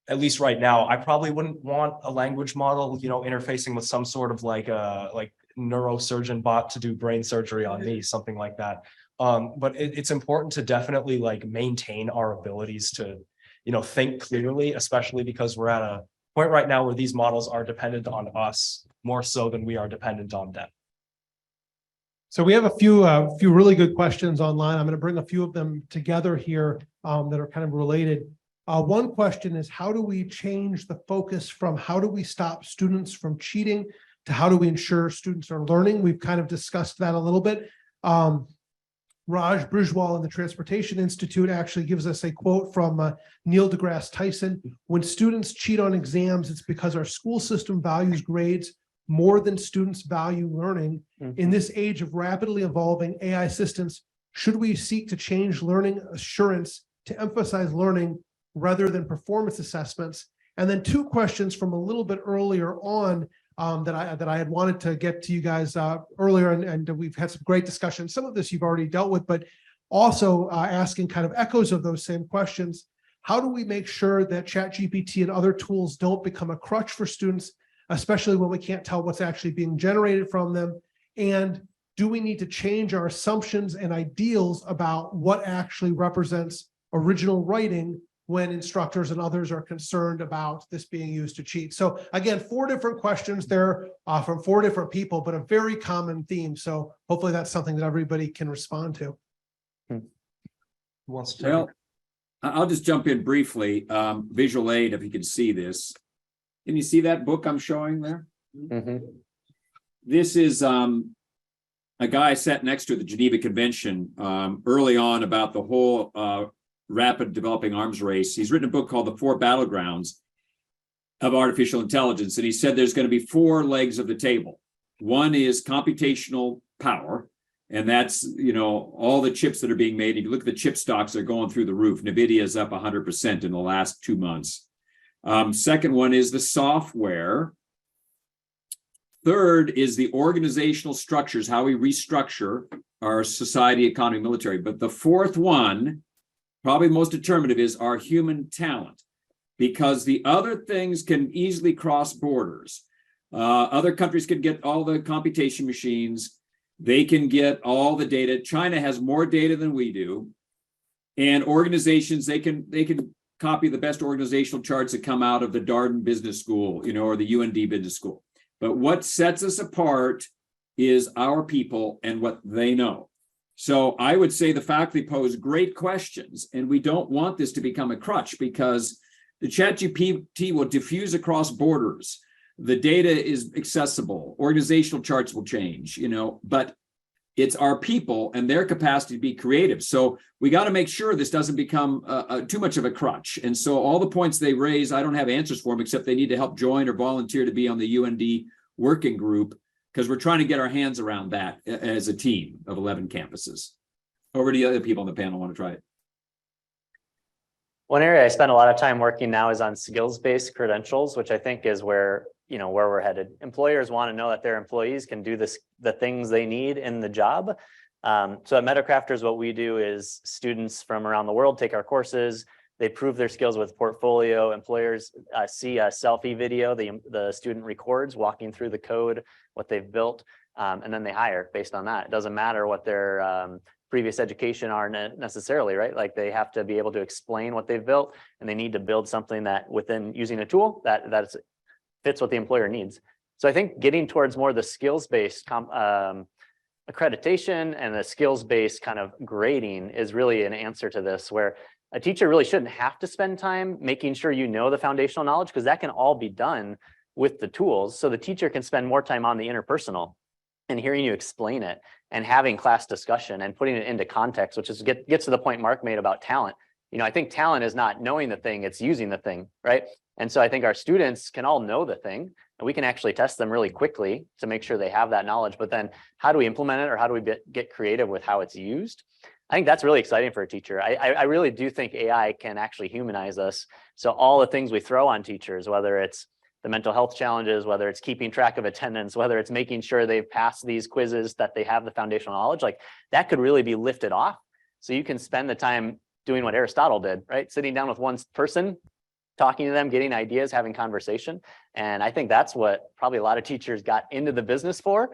S1: at least right now, I probably wouldn't want a language model, interfacing with some sort of like neurosurgeon bot to do brain surgery on me, something like that. But it's important to definitely like maintain our abilities to, think clearly, especially because we're at a point right now where these models are dependent on us more so than we are dependent on them.
S5: So we have a few really good questions online. I'm going to bring a few of them together here that are kind of related. One question is, how do we change the focus from how do we stop students from cheating to how do we ensure students are learning? We've kind of discussed that a little bit. Raj Brijwal in the Transportation Institute actually gives us a quote from Neil deGrasse Tyson. When students cheat on exams, it's because our school system values grades more than students value learning. In this age of rapidly evolving AI systems, should we seek to change learning assurance to emphasize learning rather than performance assessments? And then two questions from a little bit earlier on that I had wanted to get to you guys earlier, and we've had some great discussion. Some of this you've already dealt with, but also asking kind of echoes of those same questions. How do we make sure that ChatGPT and other tools don't become a crutch for students, especially when we can't tell what's actually being generated from them? And do we need to change our assumptions and ideals about what actually represents original writing when instructors and others are concerned about this being used to cheat? So again, 4 different questions there from 4 different people, but a very common theme. So hopefully that's something that everybody can respond to.
S1: Who wants to take
S2: Well, I'll just jump in briefly. Visual aid, if you can see this. Can you see that book I'm showing there? This is a guy I sat next to at the Geneva Convention early on about the whole rapid developing arms race. He's written a book called The 4 Battlegrounds of Artificial Intelligence. And he said there's going to be 4 legs of the table. One is computational power. And that's, all the chips that are being made. If you look at the chip stocks, they're going through the roof. NVIDIA is up 100% in the last 2 months. Second one is the software. Third is the organizational structures, how we restructure our society, economy, military. But the fourth one, probably most determinative, is our human talent, because the other things can easily cross borders. Other countries can get all the computation machines. They can get all the data. China has more data than we do. And organizations, they can copy the best organizational charts that come out of the Darden Business School, or the UND Business School. But what sets us apart is our people and what they know. So I would say the faculty pose great questions, and we don't want this to become a crutch, because the ChatGPT will diffuse across borders. The data is accessible. Organizational charts will change, but it's our people and their capacity to be creative. So we got to make sure this doesn't become too much of a crutch. And so all the points they raise, I don't have answers for them, except they need to help join or volunteer to be on the UND working group, because we're trying to get our hands around that as a team of 11 campuses. Over to the other people on the panel want to try it.
S4: One area I spend a lot of time working now is on skills-based credentials, which I think is where we're headed. Employers want to know that their employees can do the things they need in the job. So at MetaCrafters, what we do is students from around the world take our courses. They prove their skills with portfolio. Employers see a selfie video the student records walking through the code, what they've built, and then they hire based on that. It doesn't matter what their previous education are necessarily, right? Like they have to be able to explain what they've built, and they need to build something that within using a tool that fits what the employer needs. So I think getting towards more the skills-based accreditation and the skills-based kind of grading is really an answer to this, where a teacher really shouldn't have to spend time making sure you know the foundational knowledge, because that can all be done with the tools. So the teacher can spend more time on the interpersonal and hearing you explain it and having class discussion and putting it into context, which is gets to the point Mark made about talent. I think talent is not knowing the thing, it's using the thing, right? And so I think our students can all know the thing, and we can actually test them really quickly to make sure they have that knowledge. But then how do we implement it, or how do we get creative with how it's used? I think that's really exciting for a teacher. I really do think AI can actually humanize us. So all the things we throw on teachers, whether it's the mental health challenges, whether it's keeping track of attendance, whether it's making sure they've passed these quizzes, that they have the foundational knowledge, like that could really be lifted off. So you can spend the time doing what Aristotle did, right? Sitting down with one person, talking to them, getting ideas, having conversation. And I think that's what probably a lot of teachers got into the business for.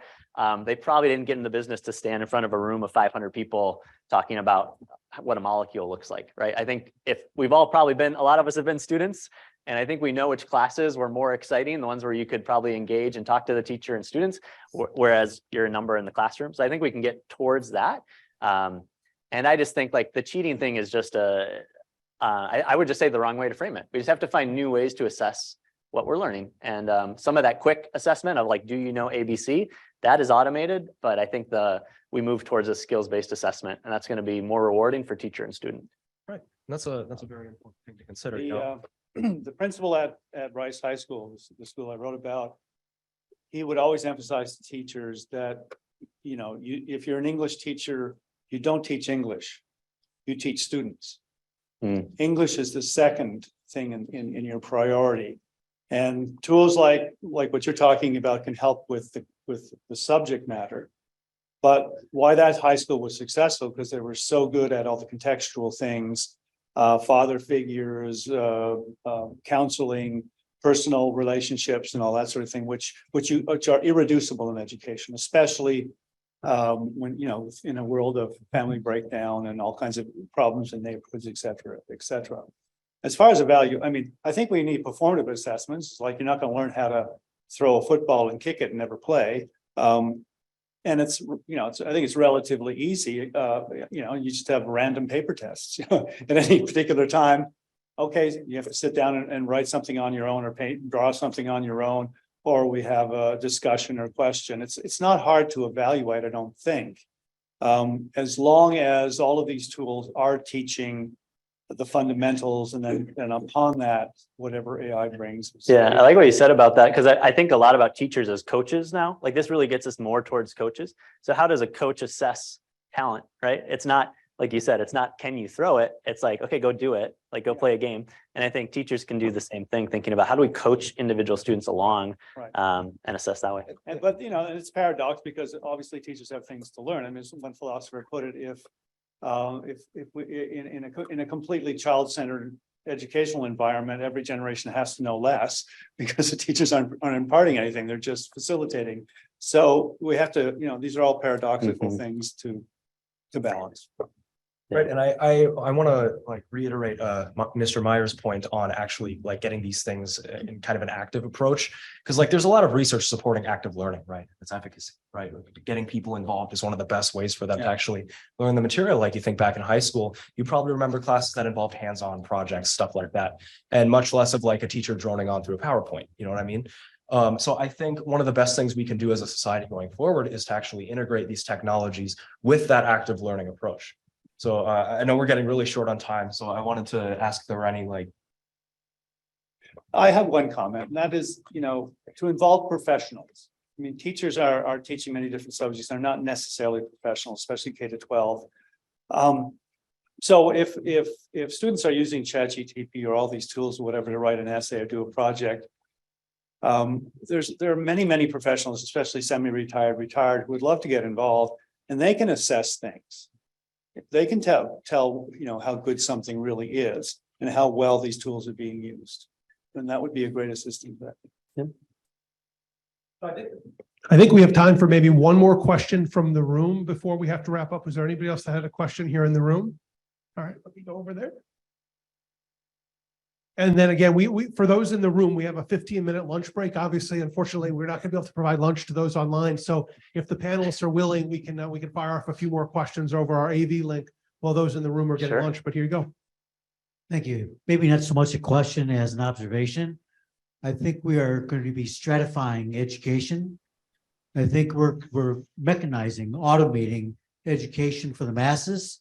S4: They probably didn't get in the business to stand in front of a room of 500 people talking about what a molecule looks like, right? I think if we've all probably been, a lot of us have been students, and I think we know which classes were more exciting, the ones where you could probably engage and talk to the teacher and students, whereas you're a number in the classroom. So I think we can get towards that. And I just think like the cheating thing is just I would just say the wrong way to frame it. We just have to find new ways to assess what we're learning. And some of that quick assessment of like, do you know ABC? That is automated, but I think we move towards a skills-based assessment, and that's going to be more rewarding for teacher and student.
S1: Right. That's a very important thing to consider.
S6: The principal at Rice High School, the school I wrote about, he would always emphasize to teachers that, if you're an English teacher, you don't teach English, you teach students. English is the second thing in your priority, and tools like what you're talking about can help with the subject matter. But why that high school was successful, because they were so good at all the contextual things, father figures, counseling, personal relationships, and all that sort of thing, which are irreducible in education, especially when in a world of family breakdown and all kinds of problems in neighborhoods, et cetera, et cetera. As far as a value, I think we need performative assessments. Like, you're not going to learn how to throw a football and kick it and never play. And I think it's relatively easy. You just have random paper tests at any particular time. Okay, you have to sit down and write something on your own, or draw something on your own, or we have a discussion or question. It's not hard to evaluate, I don't think, as long as all of these tools are teaching the fundamentals, and then upon that, whatever AI brings.
S4: Yeah, I like what you said about that, because I think a lot about teachers as coaches now. Like, this really gets us more towards coaches. So how does a coach assess talent, right? It's not, like you said, it's not, can you throw it? It's like, okay, go do it, like go play a game. And I think teachers can do the same thing, thinking about how do we coach individual students along,
S6: right,
S4: and assess that way.
S6: But it's paradox, because obviously teachers have things to learn. One philosopher put it, if we in a completely child-centered educational environment, every generation has to know less, because the teachers aren't imparting anything, they're just facilitating. So we have to, these are all paradoxical things to balance.
S1: Right, and I want to like reiterate Mr. Meyer's point on actually like getting these things in kind of an active approach, because like there's a lot of research supporting active learning, right? It's efficacy, right? Getting people involved is one of the best ways for them to actually learn the material. Like you think back in high school, you probably remember classes that involved hands-on projects, stuff like that, and much less of like a teacher droning on through a PowerPoint. You know what I mean? So I think one of the best things we can do as a society going forward is to actually integrate these technologies with that active learning approach. So I know we're getting really short on time, so I wanted to ask if there were any like.
S6: I have one comment, and that is, to involve professionals. I mean, teachers are teaching many different subjects. They're not necessarily professional, especially K to 12. So if students are using ChatGPT or all these tools or whatever to write an essay or do a project, there are many professionals, especially semi-retired, retired, who would love to get involved, and they can assess things. They can tell how good something really is and how well these tools are being used. And that would be a great assistance.
S5: I think we have time for maybe one more question from the room before we have to wrap up. Is there anybody else that had a question here in the room? All right, let me go over there. And then again, we for those in the room, we have a 15-minute lunch break. Obviously, unfortunately, we're not going to be able to provide lunch to those online. So if the panelists are willing, we can fire off a few more questions over our AV link while those in the room are getting lunch. But here you go.
S9: Thank you. Maybe not so much a question as an observation. I think we are going to be stratifying education. I think we're mechanizing, automating education for the masses,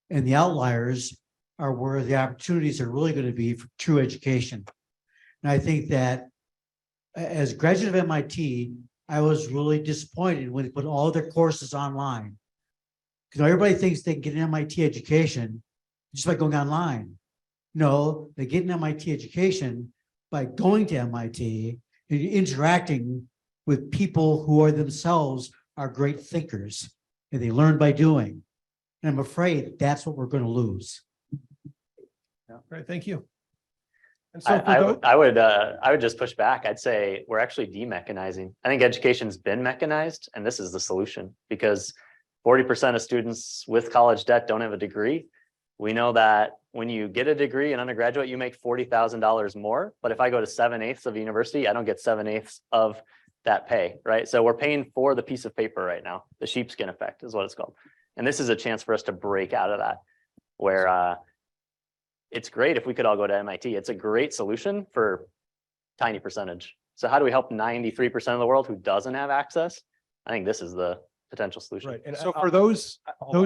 S9: and the outliers are where the opportunities are really going to be for true education. And I think that as a graduate of MIT, I was really disappointed when they put all their courses online. Because everybody thinks they can get an MIT education just by going online. No, they get an MIT education by going to MIT and interacting with people who are themselves are great thinkers, and they learn by doing. And I'm afraid that's what we're going to lose.
S5: Great, thank you. And so
S4: I would just push back. I'd say we're actually demechanizing. I think education's been mechanized, and this is the solution, because 40% of students with college debt don't have a degree. We know that when you get a degree in undergraduate, you make $40,000 more. But if I go to 7/8 of a university, I don't get 7/8 of that pay, right? So we're paying for the piece of paper right now. The sheepskin effect is what it's called. And this is a chance for us to break out of that, where it's great if we could all go to MIT. It's a great solution for tiny percentage. So how do we help 93% of the world who doesn't have access? I think this is the potential solution.
S5: Right. And so for those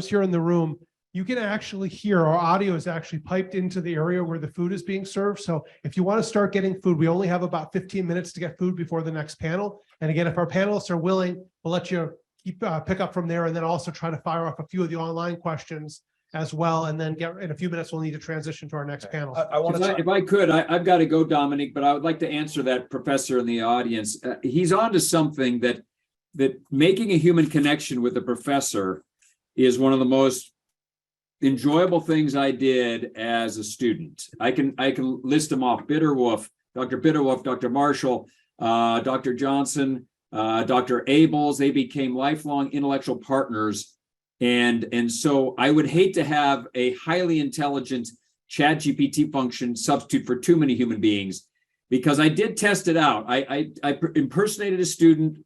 S5: here in the room, you can actually hear our audio is actually piped into the area where the food is being served. So if you want to start getting food, we only have about 15 minutes to get food before the next panel. And again, if our panelists are willing, we'll let you pick up from there, and then also try to fire off a few of the online questions as well. And then in a few minutes, we'll need to transition to our next panel.
S2: If I could, I've got to go, Dominic, but I would like to answer that professor in the audience. He's on to something that making a human connection with a professor is one of the most enjoyable things I did as a student. I can list them off: Bitterwolf, Dr. Marshall, Dr. Johnson, Dr. Abels. They became lifelong intellectual partners. And so I would hate to have a highly intelligent ChatGPT function substitute for too many human beings, because I did test it out. I impersonated a student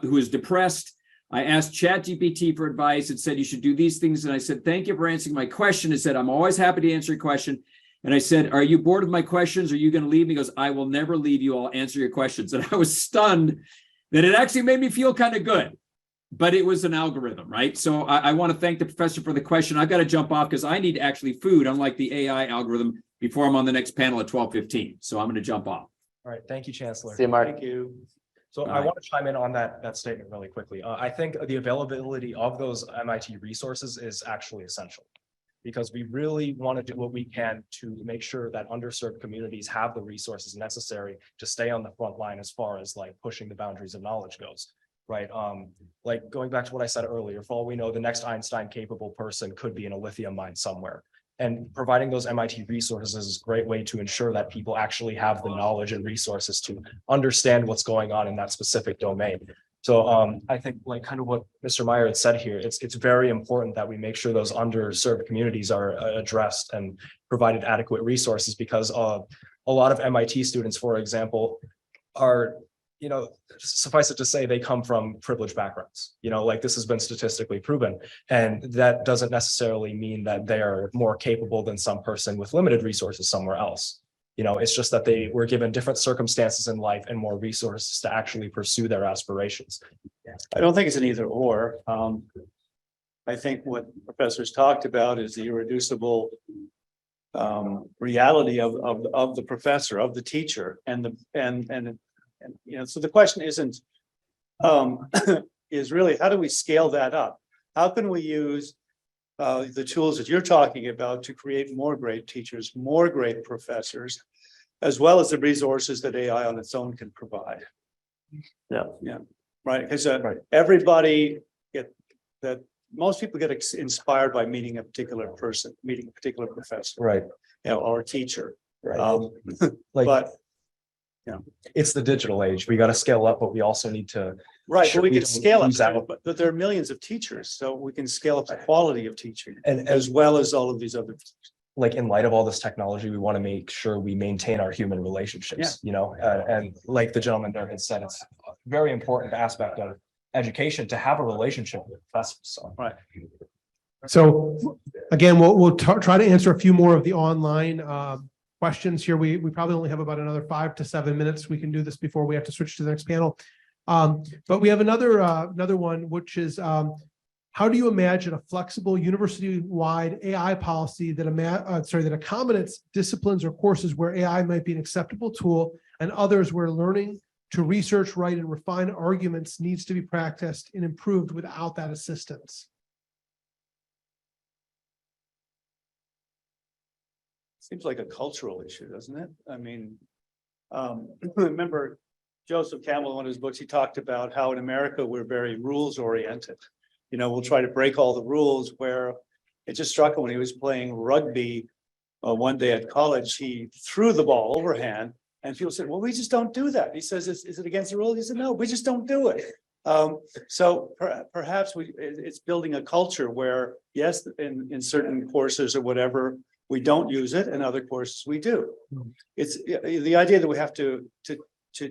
S2: who was depressed. I asked ChatGPT for advice and said, you should do these things. And I said, thank you for answering my question. It said, I'm always happy to answer your question. And I said, are you bored with my questions? Are you going to leave me? He goes, I will never leave you. I'll answer your questions. And I was stunned that it actually made me feel kind of good. But it was an algorithm, right? So I want to thank the professor for the question. I've got to jump off because I need actually food, unlike the AI algorithm, before I'm on the next panel at 12:15. So I'm going to jump off.
S1: All right, thank you, Chancellor.
S4: See you, Mark.
S6: Thank you.
S1: So I want to chime in on that statement really quickly. I think the availability of those MIT resources is actually essential, because we really want to do what we can to make sure that underserved communities have the resources necessary to stay on the front line as far as like pushing the boundaries of knowledge goes. Right. Like going back to what I said earlier, for all we know, the next Einstein capable person could be in a lithium mine somewhere. And providing those MIT resources is a great way to ensure that people actually have the knowledge and resources to understand what's going on in that specific domain. So I think like kind of what Mr. Meyer had said here, it's very important that we make sure those underserved communities are addressed and provided adequate resources, because a lot of MIT students, for example, are, you know, suffice it to say, they come from privileged backgrounds, you know, like this has been statistically proven. And that doesn't necessarily mean that they are more capable than some person with limited resources somewhere else. You know, it's just that they were given different circumstances in life and more resources to actually pursue their aspirations.
S6: I don't think it's an either or. I think what professors talked about is the irreducible reality of the professor, of the teacher, and you know, so the question isn't is really how do we scale that up? How can we use the tools that you're talking about to create more great teachers, more great professors, as well as the resources that AI on its own can provide? Yeah, right. Because everybody most people get inspired by meeting a particular person, meeting a particular professor,
S1: Right.
S6: You know, or a teacher.
S1: Right.
S6: Like, but
S1: it's the digital age. We got to scale up, but we also need to.
S6: right,
S1: sure
S6: but we
S1: we
S6: can
S1: don't
S6: scale
S1: lose
S6: up,
S1: out.
S6: but there are millions of teachers, so we can scale up the quality of teaching
S1: And
S6: as well as all of these other.
S1: like in light of all this technology, we want to make sure we maintain our human relationships, you know, and like the gentleman there had said, it's a very important aspect of education to have a relationship with professors. So.
S6: Right.
S5: So again, we'll try to answer a few more of the online questions here. We probably only have about another 5 to 7 minutes. We can do this before we have to switch to the next panel. But we have another one, which is how do you imagine a flexible university-wide AI policy that accommodates disciplines or courses where AI might be an acceptable tool and others where learning to research, write, and refine arguments needs to be practiced and improved without that assistance?
S6: Seems like a cultural issue, doesn't it? I mean, remember Joseph Campbell, in one of his books, he talked about how in America we're very rules oriented. You know, we'll try to break all the rules, where it just struck him when he was playing rugby one day at college, he threw the ball overhand and people said, well, we just don't do that. He says, is it against the rule? He said, no, we just don't do it. So perhaps it's building a culture where, yes, in certain courses or whatever, we don't use it, and other courses we do. It's the idea that we have to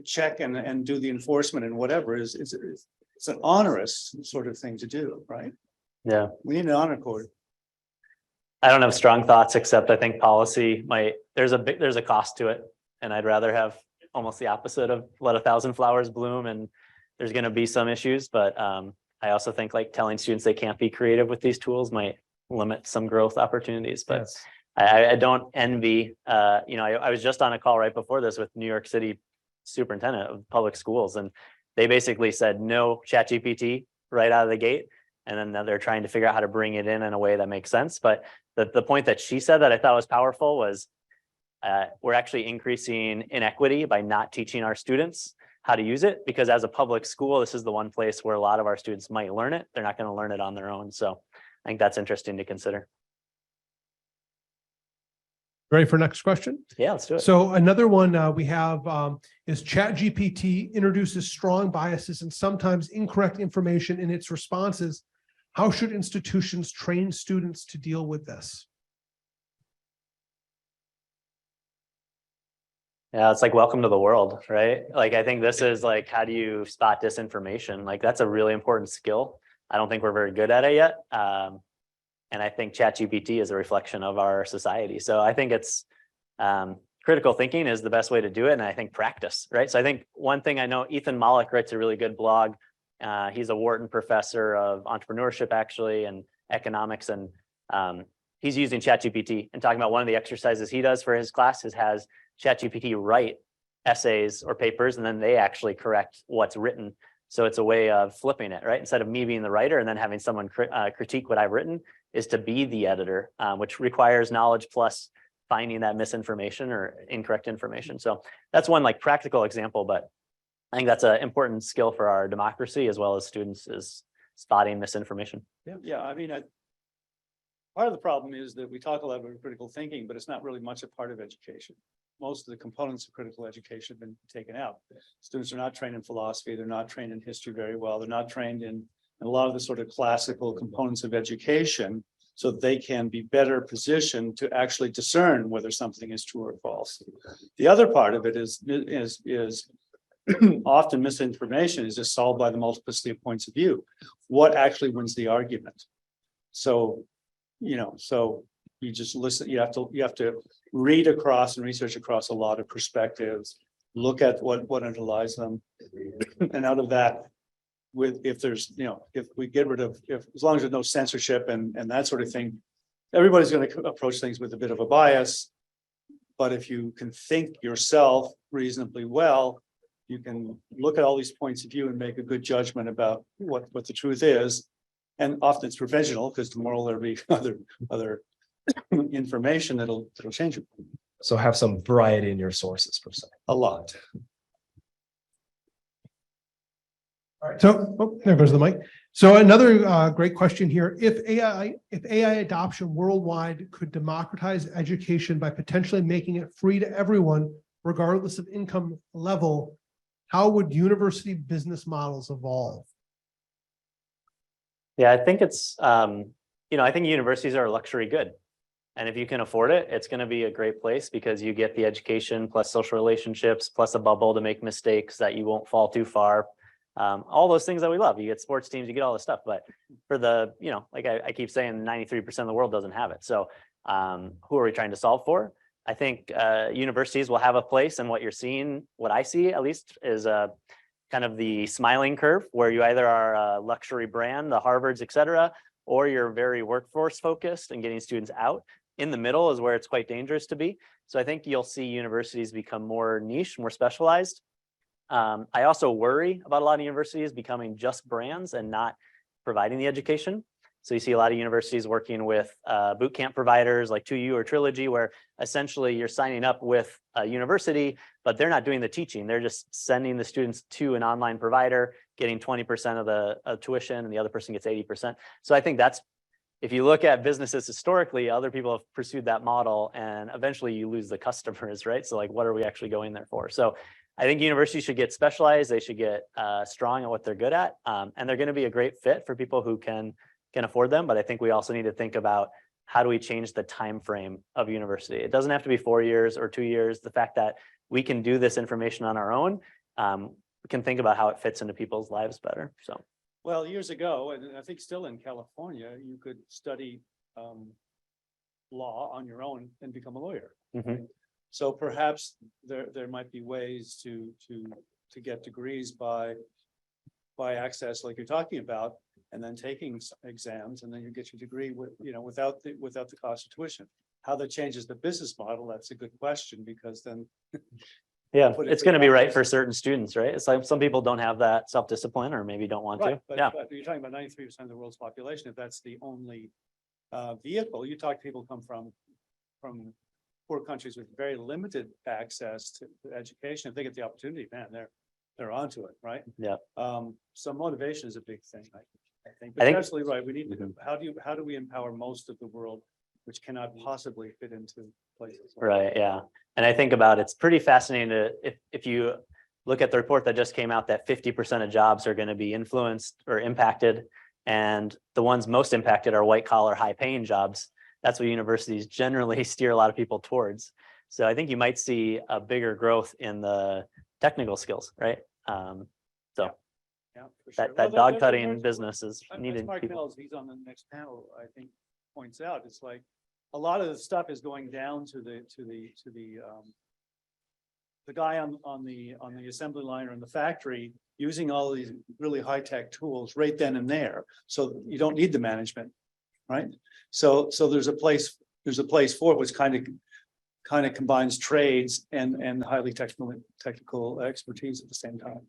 S6: check and do the enforcement and whatever is it's an onerous sort of thing to do, right?
S4: Yeah.
S6: We need an honor code.
S4: I don't have strong thoughts, except I think policy might, there's a cost to it. And I'd rather have almost the opposite of let 1,000 flowers bloom, and there's going to be some issues. But I also think like telling students they can't be creative with these tools might limit some growth opportunities. But yes. I don't envy, you know, I was just on a call right before this with New York City superintendent of public schools, and they basically said no ChatGPT right out of the gate. And then now they're trying to figure out how to bring it in a way that makes sense. But the point that she said that I thought was powerful was we're actually increasing inequity by not teaching our students how to use it, because as a public school, this is the one place where a lot of our students might learn it. They're not going to learn it on their own. So I think that's interesting to consider.
S5: Ready for next question?
S4: Yeah, let's do it.
S5: So another one we have is ChatGPT introduces strong biases and sometimes incorrect information in its responses. How should institutions train students to deal with this?
S4: Yeah, it's like welcome to the world, right? Like, I think this is like, how do you spot disinformation? Like, that's a really important skill. I don't think we're very good at it yet. And I think ChatGPT is a reflection of our society. So I think it's critical thinking is the best way to do it. And I think practice, right? So I think one thing I know, Ethan Mollick writes a really good blog. He's a Wharton professor of entrepreneurship, actually, and economics. And he's using ChatGPT and talking about one of the exercises he does for his classes has ChatGPT write essays or papers, and then they actually correct what's written. So it's a way of flipping it, right? Instead of me being the writer and then having someone critique what I've written, is to be the editor, which requires knowledge plus finding that misinformation or incorrect information. So that's one like practical example, but I think that's an important skill for our democracy as well as students is spotting misinformation.
S6: Yeah. I mean, part of the problem is that we talk a lot about critical thinking, but it's not really much a part of education. most of the components of critical education have been taken out. Students are not trained in philosophy, they're not trained in history very well, they're not trained in a lot of the sort of classical components of education, so that they can be better positioned to actually discern whether something is true or false. The other part of it is often misinformation is just solved by the multiplicity of points of view. What actually wins the argument? So, so you just listen, you have to read across and research across a lot of perspectives, look at what underlies them. And out of that, if we get rid of, as long as there's no censorship and that sort of thing, everybody's going to approach things with a bit of a bias. But if you can think yourself reasonably well, you can look at all these points of view and make a good judgment about what the truth is. And often it's provisional, because tomorrow there'll be other information that'll change it.
S1: So have some variety in your sources per se.
S6: A lot.
S5: All right, so there goes the mic. So another great question here. If AI adoption worldwide could democratize education by potentially making it free to everyone, regardless of income level, how would university business models evolve?
S4: Yeah, I think it's, I think universities are a luxury good. And if you can afford it, it's going to be a great place because you get the education plus social relationships, plus a bubble to make mistakes that you won't fall too far. All those things that we love. You get sports teams, you get all this stuff. But for the, like I keep saying, 93% of the world doesn't have it. So who are we trying to solve for? I think universities will have a place, and what you're seeing, what I see at least, is kind of the smiling curve, where you either are a luxury brand, the Harvards, et cetera, or you're very workforce focused and getting students out. In the middle is where it's quite dangerous to be. So I think you'll see universities become more niche, more specialized. I also worry about a lot of universities becoming just brands and not providing the education. So you see a lot of universities working with boot camp providers like 2U or Trilogy, where essentially you're signing up with a university, but they're not doing the teaching. They're just sending the students to an online provider, getting 20% of the tuition, and the other person gets 80%. So I think that's, if you look at businesses historically, other people have pursued that model, and eventually you lose the customers, right? So like, what are we actually going there for? So I think universities should get specialized. They should get strong at what they're good at. And they're going to be a great fit for people who can afford them. But I think we also need to think about, how do we change the time frame of university? It doesn't have to be 4 years or 2 years. The fact that we can do this information on our own, we can think about how it fits into people's lives better. So,
S6: well, years ago, and I think still in California, you could study law on your own and become a lawyer.
S4: mm-hmm.
S6: So perhaps there might be ways to get degrees by access, like you're talking about, and then taking exams, and then you get your degree without the cost of tuition. How that changes the business model, that's a good question, because then
S4: yeah, it's going to be right for certain students, right? It's like some people don't have that self-discipline, or maybe don't want to.
S6: But you're talking about 93% of the world's population. If that's the only vehicle, you talk to people come from poor countries with very limited access to education. If they get the opportunity, man, they're onto it, right?
S4: Yeah.
S6: So motivation is a big thing, I think. But you're absolutely right. We need to. How do we empower most of the world, which cannot possibly fit into places?
S4: Right. Yeah. And I think about, it's pretty fascinating if you look at the report that just came out, that 50% of jobs are going to be influenced or impacted, and the ones most impacted are white collar, high paying jobs. That's what universities generally steer a lot of people towards. So I think you might see a bigger growth in the technical skills, right?
S6: Yeah, for sure.
S4: That dog cutting business is needed.
S6: Mark Mills, he's on the next panel, I think, points out, it's like a lot of the stuff is going down to the guy on the assembly line or in the factory, using all of these really high-tech tools right then and there. So you don't need the management, right? So there's a place for it, which kind of combines trades and highly technical expertise at the same time.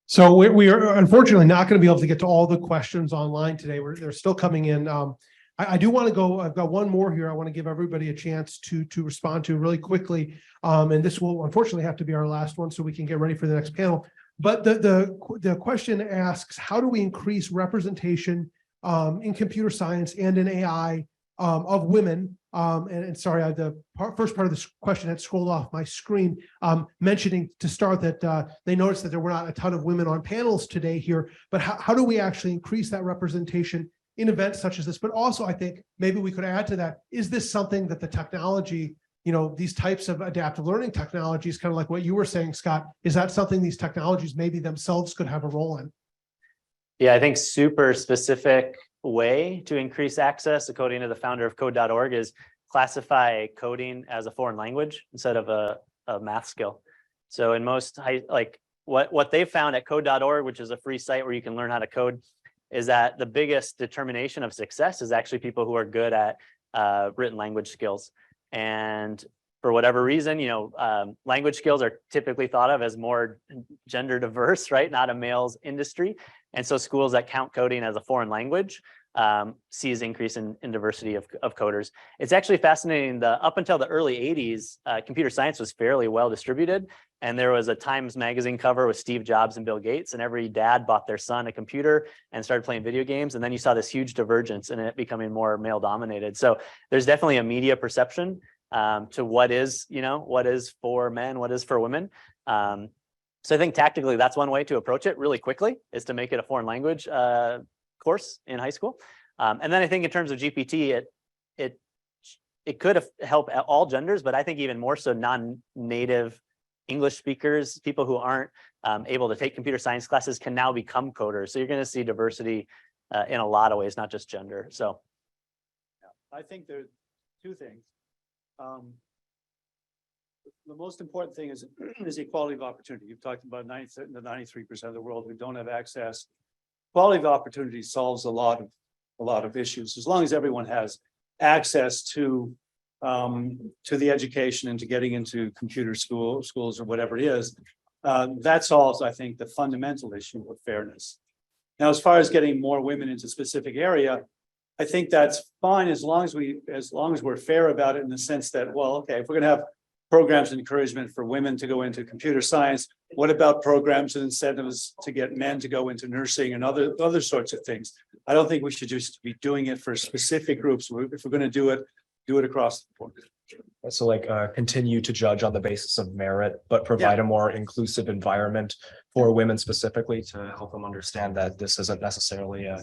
S5: So we are unfortunately not going to be able to get to all the questions online today. They're still coming in. I do want to go. I've got one more here. I want to give everybody a chance to respond to really quickly. And this will unfortunately have to be our last one, so we can get ready for the next panel. But the question asks, how do we increase representation in computer science and in AI of women And sorry, first part of this question had scrolled off my screen, mentioning to start that they noticed that there were not a ton of women on panels today here, but how do we actually increase that representation in events such as this? But also, I think maybe we could add to that, is this something that the technology, these types of adaptive learning technologies, kind of like what you were saying, Scott, is that something these technologies maybe themselves could have a role in?
S4: Yeah, I think super specific way to increase access, according to the founder of code.org, is classify coding as a foreign language instead of a math skill. So in most what they found at code.org, which is a free site where you can learn how to code, is that the biggest determination of success is actually people who are good at written language skills. And for whatever reason, language skills are typically thought of as more gender diverse, right? Not a male's industry. And so schools that count coding as a foreign language sees increase in diversity of coders. It's actually fascinating. Up until the early 80s, computer science was fairly well distributed. And there was a Times magazine cover with Steve Jobs and Bill Gates, and every dad bought their son a computer and started playing video games. And then you saw this huge divergence in it becoming more male dominated. So there's definitely a media perception to what is for men, what is for women. So I think tactically, that's one way to approach it really quickly, is to make it a foreign language course in high school. And then I think in terms of GPT, it could help all genders, but I think even more so non-native English speakers, people who aren't able to take computer science classes, can now become coders. So you're going to see diversity in a lot of ways, not just gender. So
S6: I think there are two things. The most important thing is equality of opportunity. You've talked about the 93% of the world who don't have access. Quality of opportunity solves a lot of issues. As long as everyone has access to the education and to getting into computer schools or whatever it is, that solves, I think, the fundamental issue of fairness. Now, as far as getting more women into a specific area, I think that's fine as long as we're fair about it, in the sense that, well, okay, if we're going to have programs of encouragement for women to go into computer science, what about programs and incentives to get men to go into nursing and other sorts of things? I don't think we should just be doing it for specific groups. If we're going to do it across the board.
S1: So continue to judge on the basis of merit, but provide a more inclusive environment for women specifically, to help them understand that this isn't necessarily a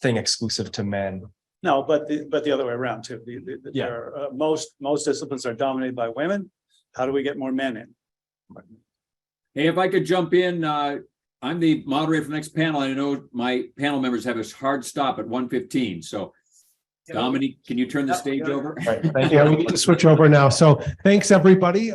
S1: thing exclusive to men.
S6: No, but the other way around too. Most disciplines are dominated by women. How do we get more men in?
S2: Hey, if I could jump in, I'm the moderator for the next panel. I know my panel members have a hard stop at 1:15. So Dominique, can you turn the stage over?
S1: Right, thank
S5: Yeah, we need to switch over now. So thanks, everybody.